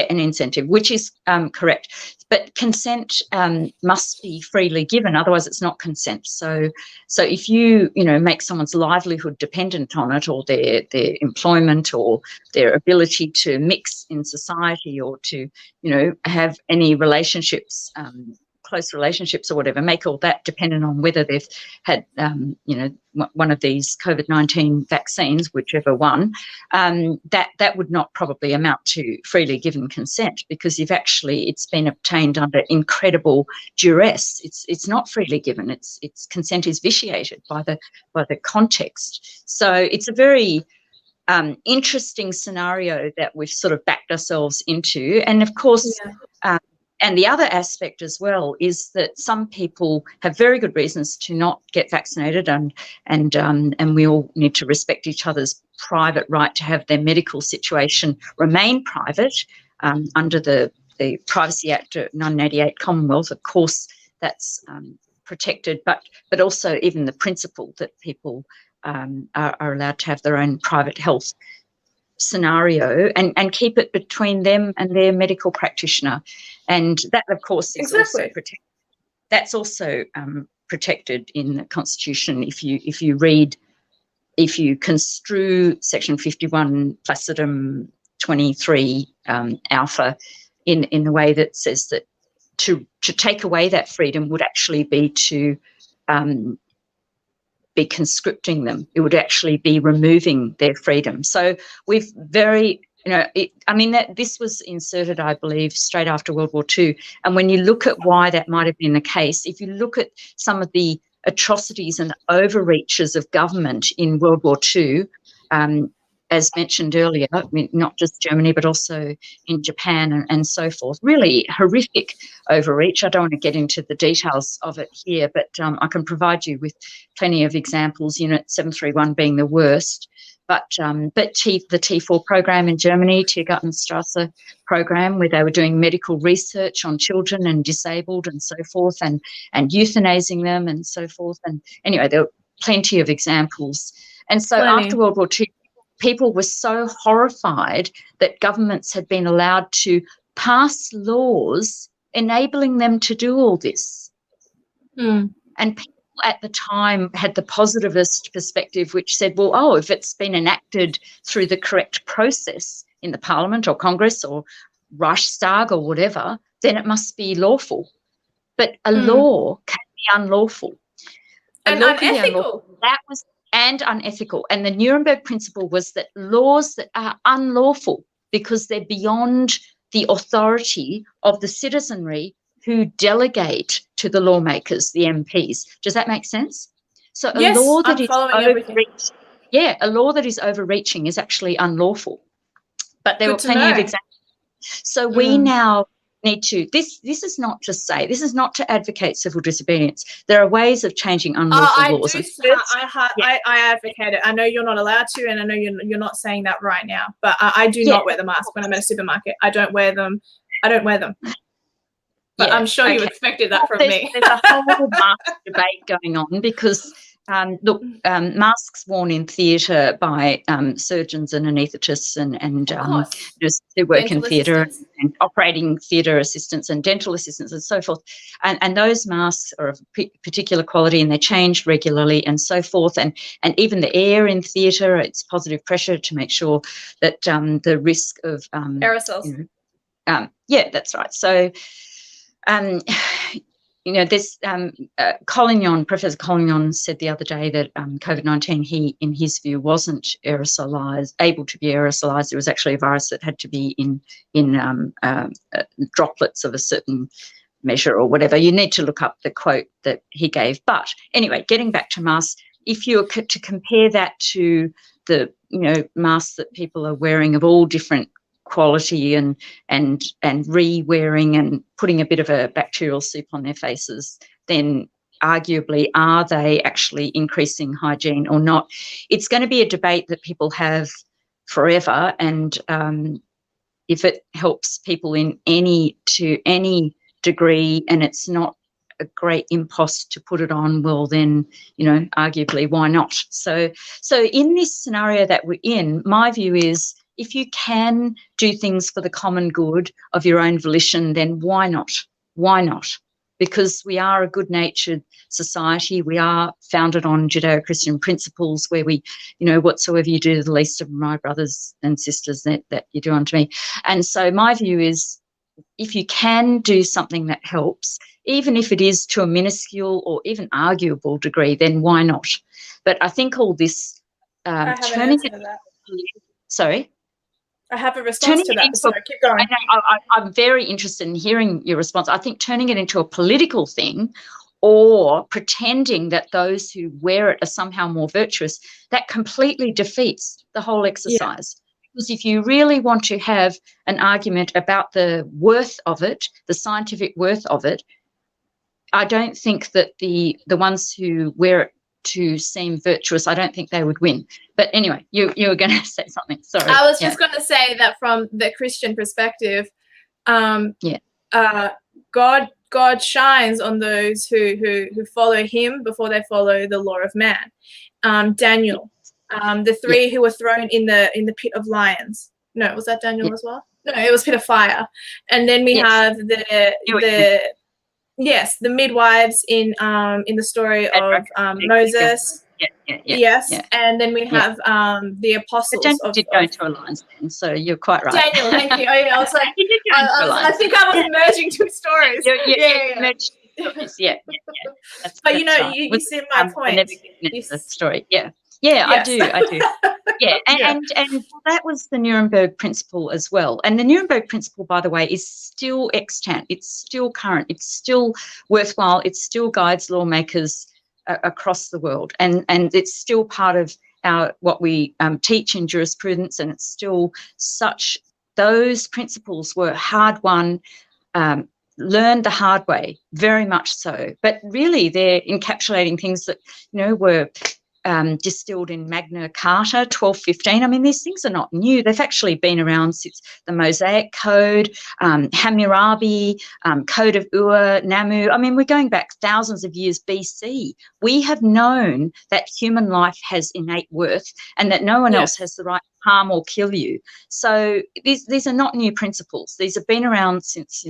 An incentive, which is correct. But consent must be freely given, otherwise it's not consent. So if you make someone's livelihood dependent on it, or their employment, or their ability to mix in society, or to have any relationships, close relationships or whatever, make all that dependent on whether they've had one of these COVID-19 vaccines, whichever one, that would not probably amount to freely given consent, because it's been obtained under incredible duress. It's not freely given. Its consent is vitiated by the context. So it's a very interesting scenario that we've sort of backed ourselves into. And of course, and the other aspect as well is that some people have very good reasons to not get vaccinated, and we all need to respect each other's private right to have their medical situation remain private under the Privacy Act of 1988 Commonwealth. Of course, that's protected, but also even the principle that people are allowed to have their own private health scenario and keep it between them and their medical practitioner, and that of course is also protected. That's also protected in the Constitution. If you construe Section 51 Placidum 23 alpha in the way that says that to take away that freedom would actually be to be conscripting them. It would actually be removing their freedom. So we've this was inserted, I believe, straight after World War II. And when you look at why that might have been the case, if you look at some of the atrocities and overreaches of government in World War II, as mentioned earlier, I mean, not just Germany, but also in Japan and so forth. Really horrific overreach. I don't want to get into the details of it here, but I can provide you with plenty of examples, Unit 731 being the worst. But the T4 program in Germany, Tiergartenstrasse program, where they were doing medical research on children and disabled and so forth, and euthanizing them and so forth. And anyway, there were plenty of examples. And so after World War II, people were so horrified that governments had been allowed to pass laws enabling them to do all this. And people at the time had the positivist perspective, which said, well, if it's been enacted through the correct process in the Parliament or Congress or Reichstag or whatever, then it must be lawful. But a law can be unlawful. And unethical. And unethical. And the Nuremberg principle was that laws that are unlawful because they're beyond the authority of the citizenry who delegate to the lawmakers, the MPs. Does that make sense? So a law that is overreaching is actually unlawful. But there were plenty of examples. So we now need to, this is not to say, this is not to advocate civil disobedience. There are ways of changing unlawful laws. I advocate it. I know you're not allowed to, and I know you're not saying that right now, but I do not wear the mask when I'm at a supermarket. I don't wear them. But I'm sure you expected that from me. There's a whole mask debate going on because, look, masks worn in theatre by surgeons and anaesthetists and nurses who work in theatre and operating theatre assistants and dental assistants and so forth. And those masks are of particular quality and they're changed regularly and so forth. And even the air in theatre, it's positive pressure to make sure that the risk of aerosols. That's right. So, there's Professor Collignon said the other day that COVID-19, in his view, wasn't able to be aerosolized. It was actually a virus that had to be in droplets of a certain measure or whatever. You need to look up the quote that he gave. But anyway, getting back to masks, if you were to compare that to the masks that people are wearing of all different quality and re-wearing and putting a bit of a bacterial soup on their faces, then arguably are they actually increasing hygiene or not? It's going to be a debate that people have forever, and if it helps people to any degree and it's not a great impost to put it on, well then, arguably why not? So in this scenario that we're in, my view is, if you can do things for the common good of your own volition, then why not? Why not? Because we are a good-natured society. We are founded on Judeo-Christian principles where we, whatsoever you do to the least of my brothers and sisters, that you do unto me. And so my view is, if you can do something that helps, even if it is to a minuscule or even arguable degree, then why not? But I think all this turning it... Sorry? I have a response to that. Sorry, keep going. I'm very interested in hearing your response. I think turning it into a political thing or pretending that those who wear it are somehow more virtuous, that completely defeats the whole exercise. Yeah. Because if you really want to have an argument about the worth of it, the scientific worth of it, I don't think that the ones who wear it to seem virtuous, I don't think they would win. But anyway, you were going to say something. Sorry. I was just going to say that from the Christian perspective, God shines on those who follow him before they follow the law of man. Daniel, the three who were thrown in the pit of lions. No, was that Daniel as well? No, it was pit of fire. And then we have the midwives in the story of Moses. Yes, and then we have the apostles. Daniel did go into a lion's den, so you're quite right. Daniel, thank you. I was like, I think I was merging two stories. Yeah. But you see my point. The story, yeah, I do. Yeah, and that was the Nuremberg Principle as well. And the Nuremberg Principle, by the way, is still extant. It's still current. It's still worthwhile. It still guides lawmakers across the world, and it's still part of what we teach in jurisprudence, and it's still such. Those principles were hard won, learned the hard way, very much so. But really, they're encapsulating things that were distilled in Magna Carta 1215. I mean, these things are not new. They've actually been around since the Mosaic Code, Hammurabi, Code of Ur, Namu. I mean, we're going back thousands of years BC. We have known that human life has innate worth and that no one else has the right to harm or kill you. So these are not new principles. These have been around since,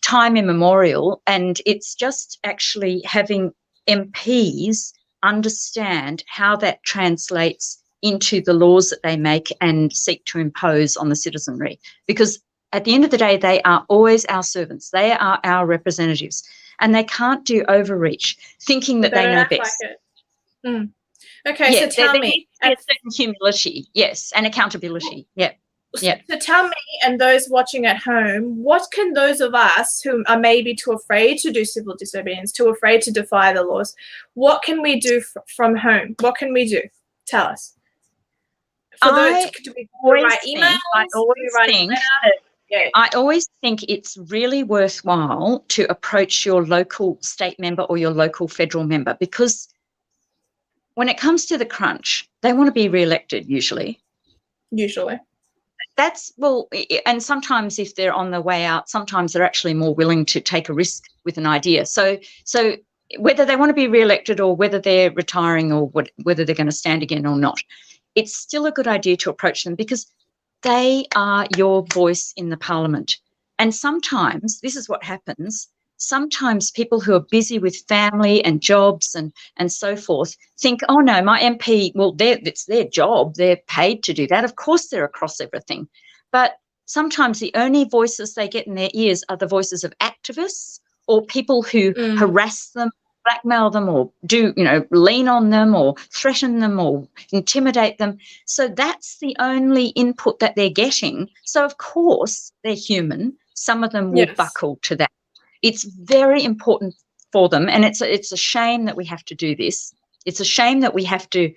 time immemorial, and it's just actually having MPs understand how that translates into the laws that they make and seek to impose on the citizenry. Because at the end of the day, they are always our servants. They are our representatives, and they can't do overreach, thinking that they know best. Like Okay, so tell me. There's certain humility, yes, and accountability, yeah. So tell me, and those watching at home, what can those of us who are maybe too afraid to do civil disobedience, too afraid to defy the laws, what can we do from home? What can we do? Tell us. I always think Yeah. I always think it's really worthwhile to approach your local state member or your local federal member, because when it comes to the crunch, they want to be re-elected usually. Usually. And sometimes if they're on the way out, sometimes they're actually more willing to take a risk with an idea. So whether they want to be re-elected or whether they're retiring or whether they're going to stand again or not, it's still a good idea to approach them, because they are your voice in the parliament. And sometimes, this is what happens, sometimes people who are busy with family and jobs and so forth think, oh no, my MP, well, it's their job, they're paid to do that. Of course they're across everything. But sometimes the only voices they get in their ears are the voices of activists or people who harass them, blackmail them, or lean on them or threaten them or intimidate them. So that's the only input that they're getting. So of course they're human. Some of them will buckle to that. It's very important for them, and it's a shame that we have to do this. It's a shame that we have to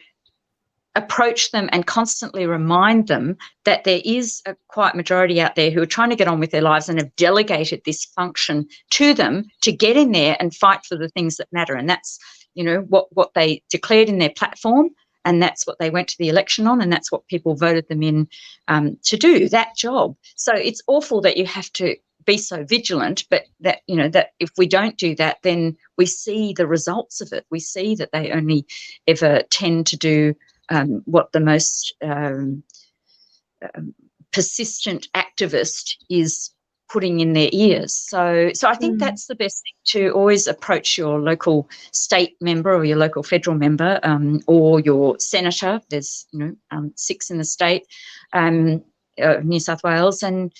approach them and constantly remind them that there is a quiet majority out there who are trying to get on with their lives and have delegated this function to them to get in there and fight for the things that matter. And that's, what they declared in their platform, and that's what they went to the election on, and that's what people voted them in to do, that job. So it's awful that you have to be so vigilant, but that that if we don't do that, then we see the results of it. We see that they only ever tend to do what the most persistent activist is putting in their ears. So I think that's the best thing, to always approach your local state member or your local federal member, or your senator. There's 6 in the state, New South Wales, and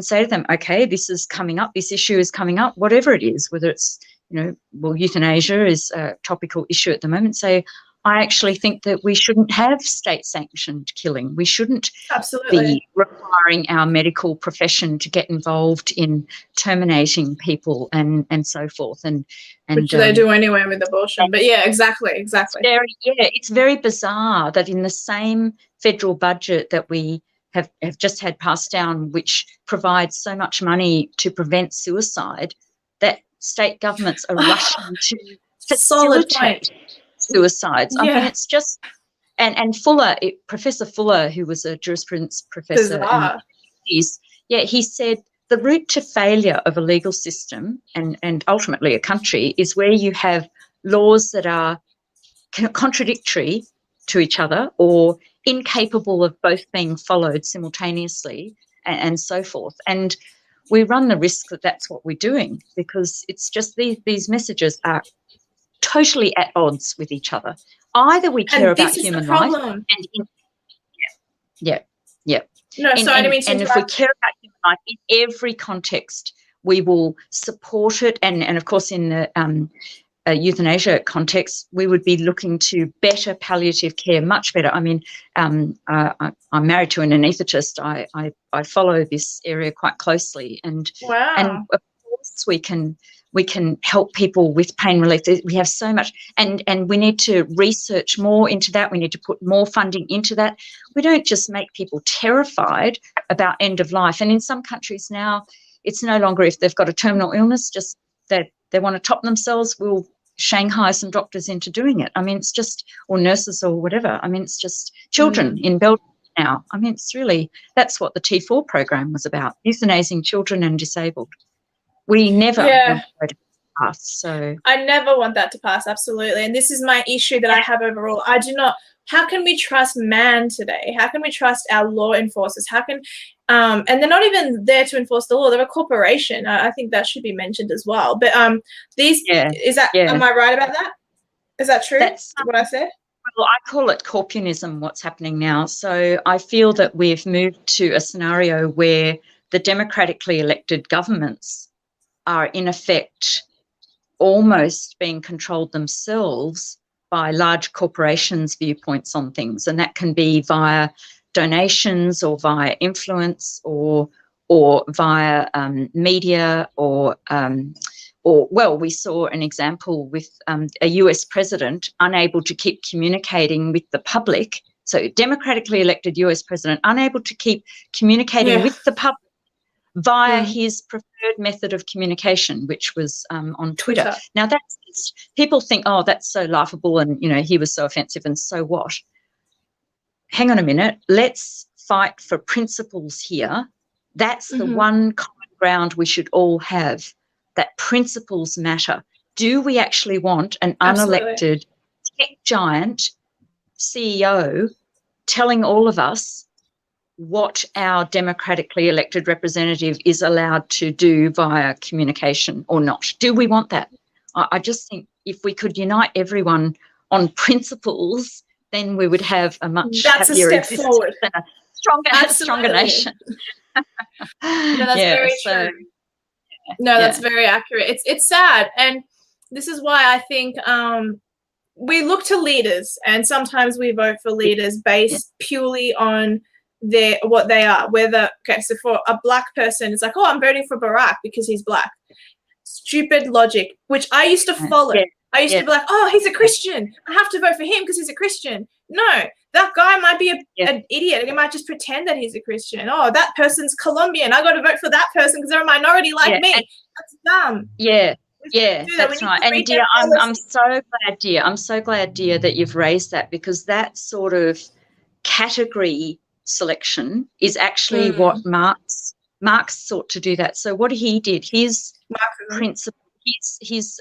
say to them, okay, this is coming up, this issue is coming up, whatever it is, whether it's, euthanasia is a topical issue at the moment. Say, I actually think that we shouldn't have state-sanctioned killing. We shouldn't be requiring our medical profession to get involved in terminating people and so forth. And which they do anyway with abortion. But yeah, exactly. It's very bizarre that in the same federal budget that we have just had passed down, which provides so much money to prevent suicide, that state governments are rushing to facilitate suicides. I mean, it's just, and Fuller, Professor Fuller, who was a jurisprudence professor, he said the route to failure of a legal system and ultimately a country is where you have laws that are contradictory to each other or incapable of both being followed simultaneously and so forth. And we run the risk that that's what we're doing, because it's just these messages are totally at odds with each other. Either we care about human life, and if we care about human life in every context, we will support it. And of course, in the euthanasia context, we would be looking to better palliative care, much better. I mean, I'm married to an anaesthetist. I follow this area quite closely, and of course we can help people with pain relief. We have so much, and we need to research more into that. We need to put more funding into that. We don't just make people terrified about end of life. And in some countries now, it's no longer if they've got a terminal illness, just that they want to top themselves, we'll Shanghai some doctors into doing it. I mean, it's just, or nurses or whatever. I mean, it's just children in Beltran now. I mean, it's really, that's what the T4 program was about, euthanizing children and disabled. We never want that to pass. So I never want that to pass, absolutely. And this is my issue that I have overall. I do not, how can we trust man today? How can we trust our law enforcers? How can, and they're not even there to enforce the law. They're a corporation. I think that should be mentioned as well. But am I right about that? Is that true? That's what I said? Well, I call it corpunism, what's happening now. So I feel that we've moved to a scenario where the democratically elected governments are in effect almost being controlled themselves by large corporations' viewpoints on things, and that can be via donations or via influence or via media or we saw an example with a US president unable to keep communicating with the public. So democratically elected US president unable to keep communicating with the public via his preferred method of communication, which was on Twitter. Now, people think, oh, that's so laughable and, he was so offensive and so what? Hang on a minute. Let's fight for principles here. That's the one common ground we should all have, that principles matter. Do we actually want an unelected tech giant CEO telling all of us what our democratically elected representative is allowed to do via communication or not? Do we want that? I just think if we could unite everyone on principles, then we would have a much happier existence forward. And a stronger nation. No, that's very true. No, that's very accurate. It's sad, and this is why I think we look to leaders, and sometimes we vote for leaders based purely on what they are. So for a black person, it's like, oh, I'm voting for Barack because he's black. Stupid logic, which I used to follow. I used to be like, oh, he's a Christian, I have to vote for him because he's a Christian. No, that guy might be an idiot. He might just pretend that he's a Christian. Oh, that person's Colombian, I got to vote for that person because they're a minority like me. That's dumb. That's right. And dear, I'm so glad, dear, that you've raised that, because that sort of category selection is actually what Marx sought to do that. So what he did, his principle, his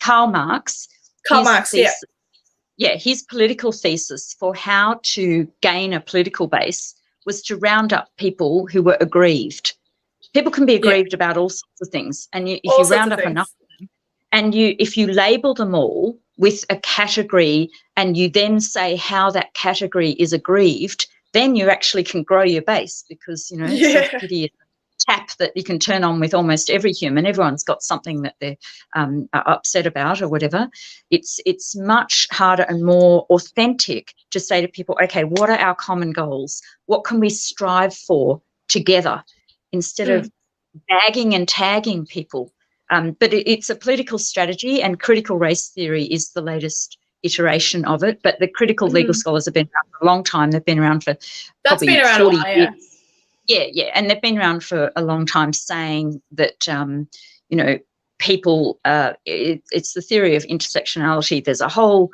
Karl Marx, his political thesis for how to gain a political base was to round up people who were aggrieved. People can be aggrieved about all sorts of things, and if you round up enough of them, and if you label them all with a category, and you then say how that category is aggrieved, then you actually can grow your base, because self-pity is a tap that you can turn on with almost every human. Everyone's got something that they're are upset about or whatever. It's much harder and more authentic to say to people, okay, what are our common goals? What can we strive for together? Instead of bagging and tagging people. But it's a political strategy, and critical race theory is the latest iteration of it. But the critical legal scholars have been around for a long time. They've been around for probably 40 years. Yeah. And they've been around for a long time, saying that, people, it's the theory of intersectionality. There's a whole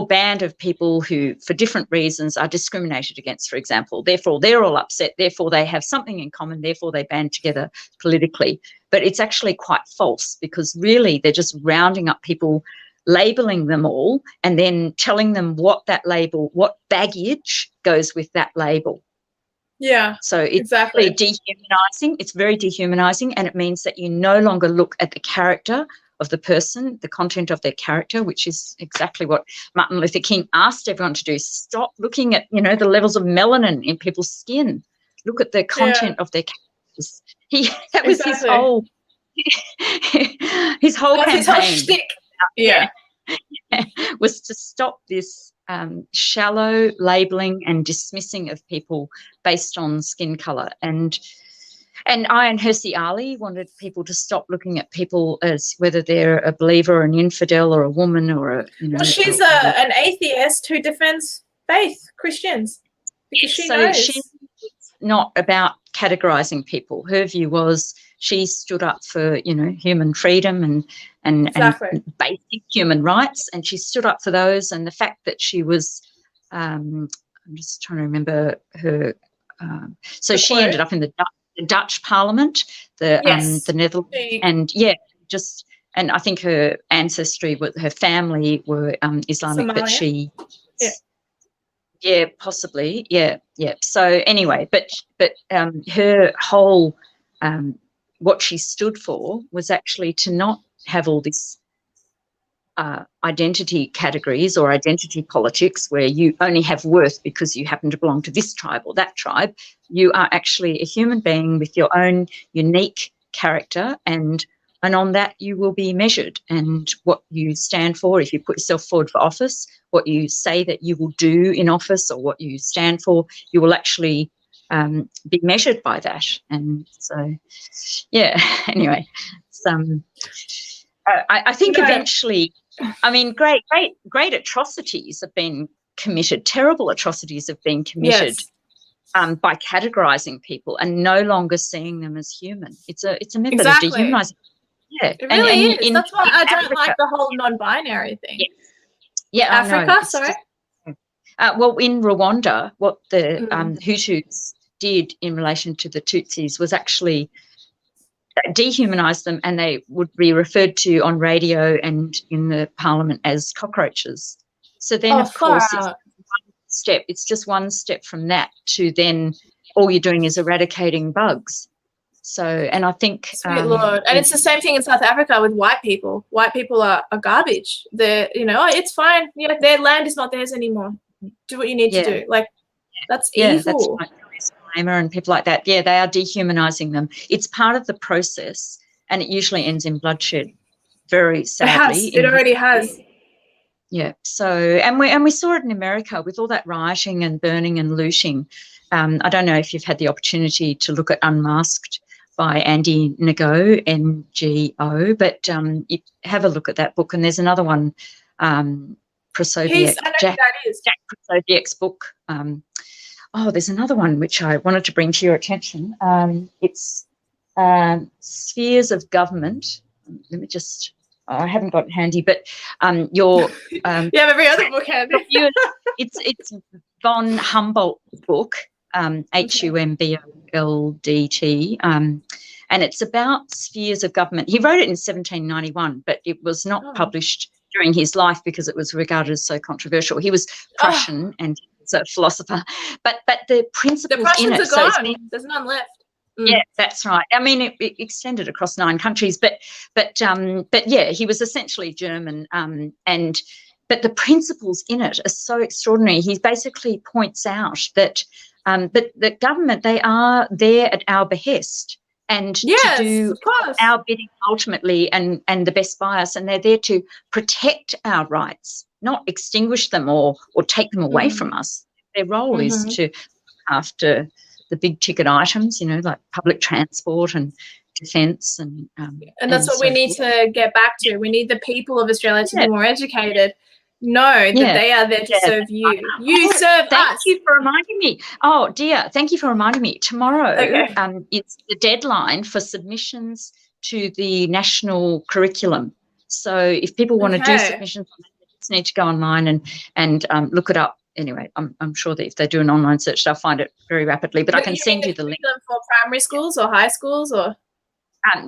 band of people who, for different reasons, are discriminated against, for example. Therefore, they're all upset. Therefore, they have something in common. Therefore, they band together politically. But it's actually quite false, because really they're just rounding up people, labelling them all, and then telling them what baggage goes with that label. Yeah, so it's exactly dehumanizing. It's very dehumanizing, and it means that you no longer look at the character of the person, the content of their character, which is exactly what Martin Luther King asked everyone to do. Stop looking at, the levels of melanin in people's skin. Look at the content of their characters. That was his whole campaign. His whole shtick. Was to stop this shallow labelling and dismissing of people based on skin colour. And Ayaan Hirsi Ali wanted people to stop looking at people as whether they're a believer or an infidel or a woman or a, Well, she's an atheist who defends faith, Christians, because she knows. She's not about categorising people. Her view was she stood up for, human freedom and basic human rights, and she stood up for those. And the fact that she was, I'm just trying to remember her. So she ended up in the Dutch Parliament, the Netherlands, and I think her ancestry, her family were Islamic, Somalia. But she, possibly, So anyway, but her whole what she stood for was actually to not have all this identity categories or identity politics where you only have worth because you happen to belong to this tribe or that tribe. You are actually a human being with your own unique character, and on that you will be measured. And what you stand for, if you put yourself forward for office, what you say that you will do in office or what you stand for, you will actually be measured by that. And so, anyway, I think eventually, I mean, great atrocities have been committed, terrible atrocities have been committed by categorizing people and no longer seeing them as human. It's a method Exactly. of dehumanizing. Yeah, it really and is. That's why I don't Africa, like the whole non-binary thing. Yeah, Africa, I know. sorry. Well, in Rwanda, what the Mm. Hutus did in relation to the Tutsis was actually dehumanize them, and they would be referred to on radio and in the parliament as cockroaches. So then, of course, it's just one step from that to then all you're doing is eradicating bugs. So, and I think sweet Lord, and it's the same thing in South Africa with white people. White people are garbage. They're, oh, it's fine. Their land is not theirs anymore. Do what you need to do. Like, that's evil. That's right. And people like that. Yeah, they are dehumanizing them. It's part of the process, and it usually ends in bloodshed. Very sadly, it already has. Yeah. So, and we saw it in America with all that rioting and burning and looting. I don't know if you've had the opportunity to look at Unmasked by Andy Ngo, Ngo, but you have a look at that book. And there's another one, Prosoviec, Jack Prosoviec's book. There's another one which I wanted to bring to your attention. It's Spheres of Government. Let me just, I haven't got it handy, but your... you have every other book handy. It's von Humboldt's book, Humboldt, and it's about spheres of government. He wrote it in 1791, but it was not published during his life because it was regarded as so controversial. He was Prussian and he's a philosopher, but the principles in it. The Prussians are gone. There's none left. Yeah, that's right. I mean, it extended across 9 countries, but yeah, he was essentially German, but the principles in it are so extraordinary. He basically points out that the government, they are there at our behest and to do our bidding ultimately and the best by us, and they're there to protect our rights, not extinguish them or take them away from us. Their role is to look after the big ticket items, like public transport and defence and that's what we need to get back to. We need the people of Australia to be more educated. Know that they are there to serve you. You serve us. Thank you for reminding me. Oh, dear, thank you for reminding me. Tomorrow, it's the deadline for submissions to the national curriculum. So if people want to do submissions, they just need to go online and look it up. Anyway, I'm sure that if they do an online search, they'll find it very rapidly. But I can send you the link. For primary schools or high schools or?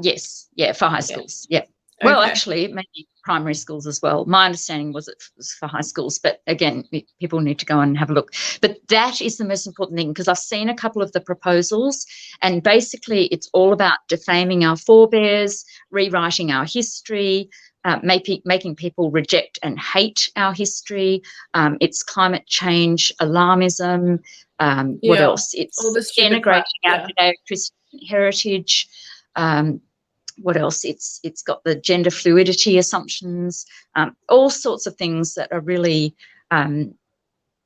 Yes, for high schools. Yeah. Well, actually, maybe primary schools as well. My understanding was it was for high schools, but again, people need to go and have a look. But that is the most important thing, because I've seen a couple of the proposals, and basically it's all about defaming our forebears, rewriting our history, making people reject and hate our history. It's climate change, alarmism. What else? It's denigrating our Judeo-Christian heritage. What else? It's got the gender fluidity assumptions, all sorts of things that are really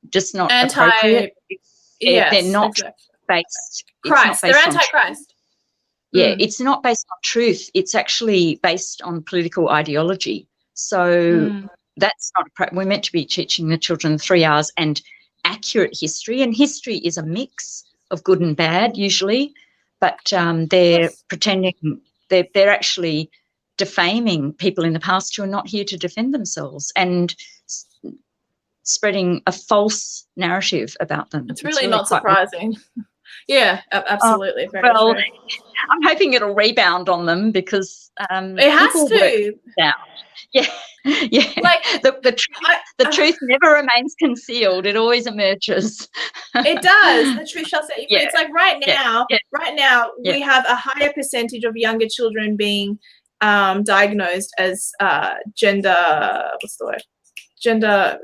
just not appropriate. They're not based. They're anti-Christ. Yeah, it's not based on truth. It's actually based on political ideology. So that's not. We're meant to be teaching the children 3 hours and accurate history, and history is a mix of good and bad usually, but they're pretending. They're actually defaming people in the past who are not here to defend themselves and spreading a false narrative about them. It's really not surprising. Yeah, absolutely. Well, true. I'm hoping it'll rebound on them because it has to. Yeah. Like the truth never remains concealed; it always emerges. It does. The truth shall set you free. It's like right now, we have a higher percentage of younger children being diagnosed as gender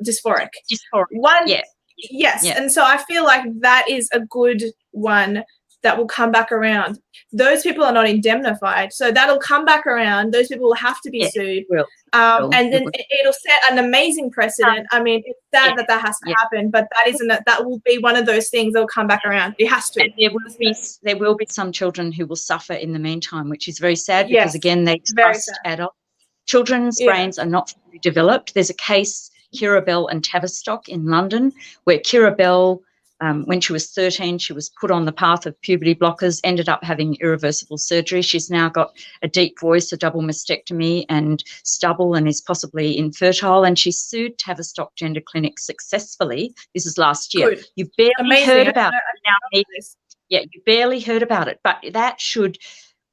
dysphoric. Yes. And so I feel like that is a good one that will come back around. Those people are not indemnified, so that'll come back around. Those people will have to be sued. And then it'll set an amazing precedent. I mean, it's sad that has to happen, but that will be one of those things that will come back around. It has to. And there will be some children who will suffer in the meantime, which is very sad because, again, they trust adults. Children's brains are not fully developed. There's a case, Kira Bell and Tavistock in London, where Kira Bell when she was 13, she was put on the path of puberty blockers, ended up having irreversible surgery. She's now got a deep voice, a double mastectomy and stubble, and is possibly infertile. And she's sued Tavistock Gender Clinic successfully. This is last year. Good. You barely Amazing. heard about it. Yeah, you barely heard about it, but that should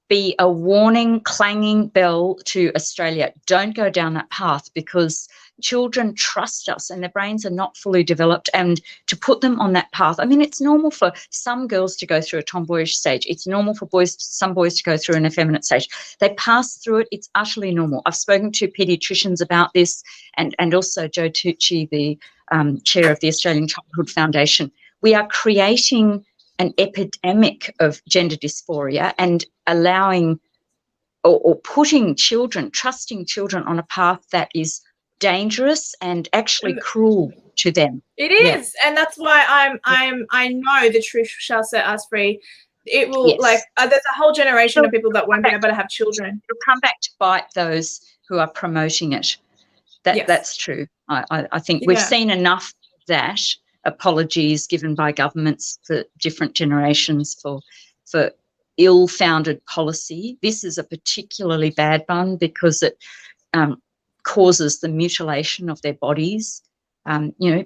be a warning, clanging bell to Australia. Don't go down that path, because children trust us and their brains are not fully developed, and to put them on that path, I mean, it's normal for some girls to go through a tomboyish stage. It's normal for some boys to go through an effeminate stage. They pass through it. It's utterly normal. I've spoken to paediatricians about this, and also Joe Tucci, the chair of the Australian Childhood Foundation. We are creating an epidemic of gender dysphoria and allowing or putting children, trusting children on a path that is dangerous and actually cruel to them. It is, and that's why I know the truth shall set us free. It will, there's a whole generation of people that won't be able to have children. It'll come back to bite those who are promoting it. That's true. I think we've seen enough of that. Apologies given by governments for different generations for ill-founded policy. This is a particularly bad one because it causes the mutilation of their bodies.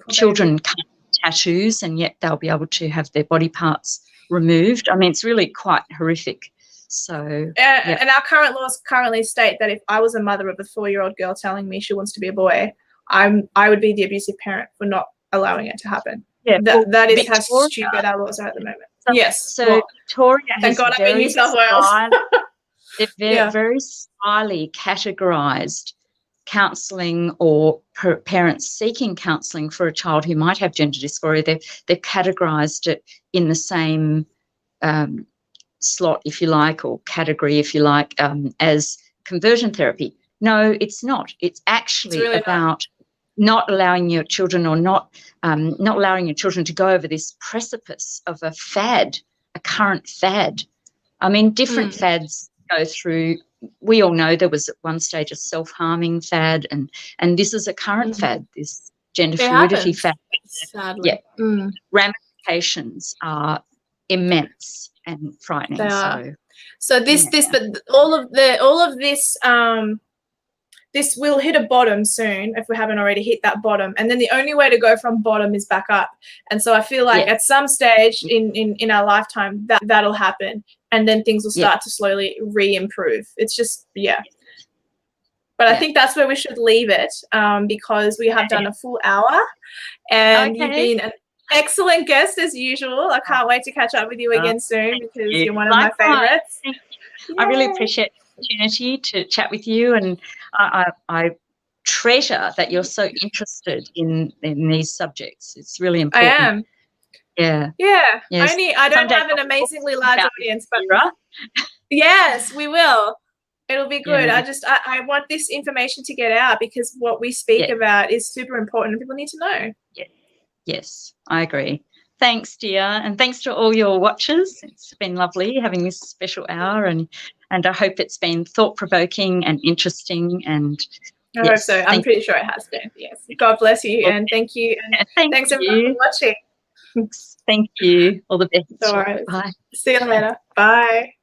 Children can't have tattoos, and yet they'll be able to have their body parts removed. I mean, it's really quite horrific. So, and our current laws currently state that if I was a mother of a 4-year-old girl telling me she wants to be a boy, I would be the abusive parent for not allowing it to happen. Yeah, that is how stupid our laws are at the moment. Yes. So Victoria has God I'm in New South Wales. They've very slyly categorised counselling or parents seeking counselling for a child who might have gender dysphoria. They've categorised it in the same slot, if you like, or category, if you like, as conversion therapy. No, it's not. It's actually about not allowing your children, or not allowing your children to go over this precipice of a fad, a current fad. I mean, different fads go through. We all know there was at one stage a self-harming fad, and this is a current fad, this gender fluidity fad. Sadly. Yeah. Ramifications are immense and frightening. But all of this this will hit a bottom soon if we haven't already hit that bottom, and then the only way to go from bottom is back up. And so I feel like at some stage in our lifetime that'll happen, and then things will start to slowly re-improve. It's just but I think that's where we should leave it, because we have done a full hour, and you've been an excellent guest as usual. I can't wait to catch up with you again soon, because you're one of my favorites. I really appreciate the opportunity to chat with you, and I treasure that you're so interested in these subjects. It's really important. I am. Yeah. Yes. I don't have an amazingly large audience, but yes, we will. It'll be good. I want this information to get out, because what we speak about is super important and people need to know. Yes, I agree. Thanks, dear, and thanks to all your watchers. It's been lovely having this special hour, and I hope it's been thought-provoking and interesting. And I hope so. I'm pretty sure it has been. Yes. God bless you, and thank you. And thanks everyone for watching. Thank you. All the best. All right. Bye. See you later. Bye.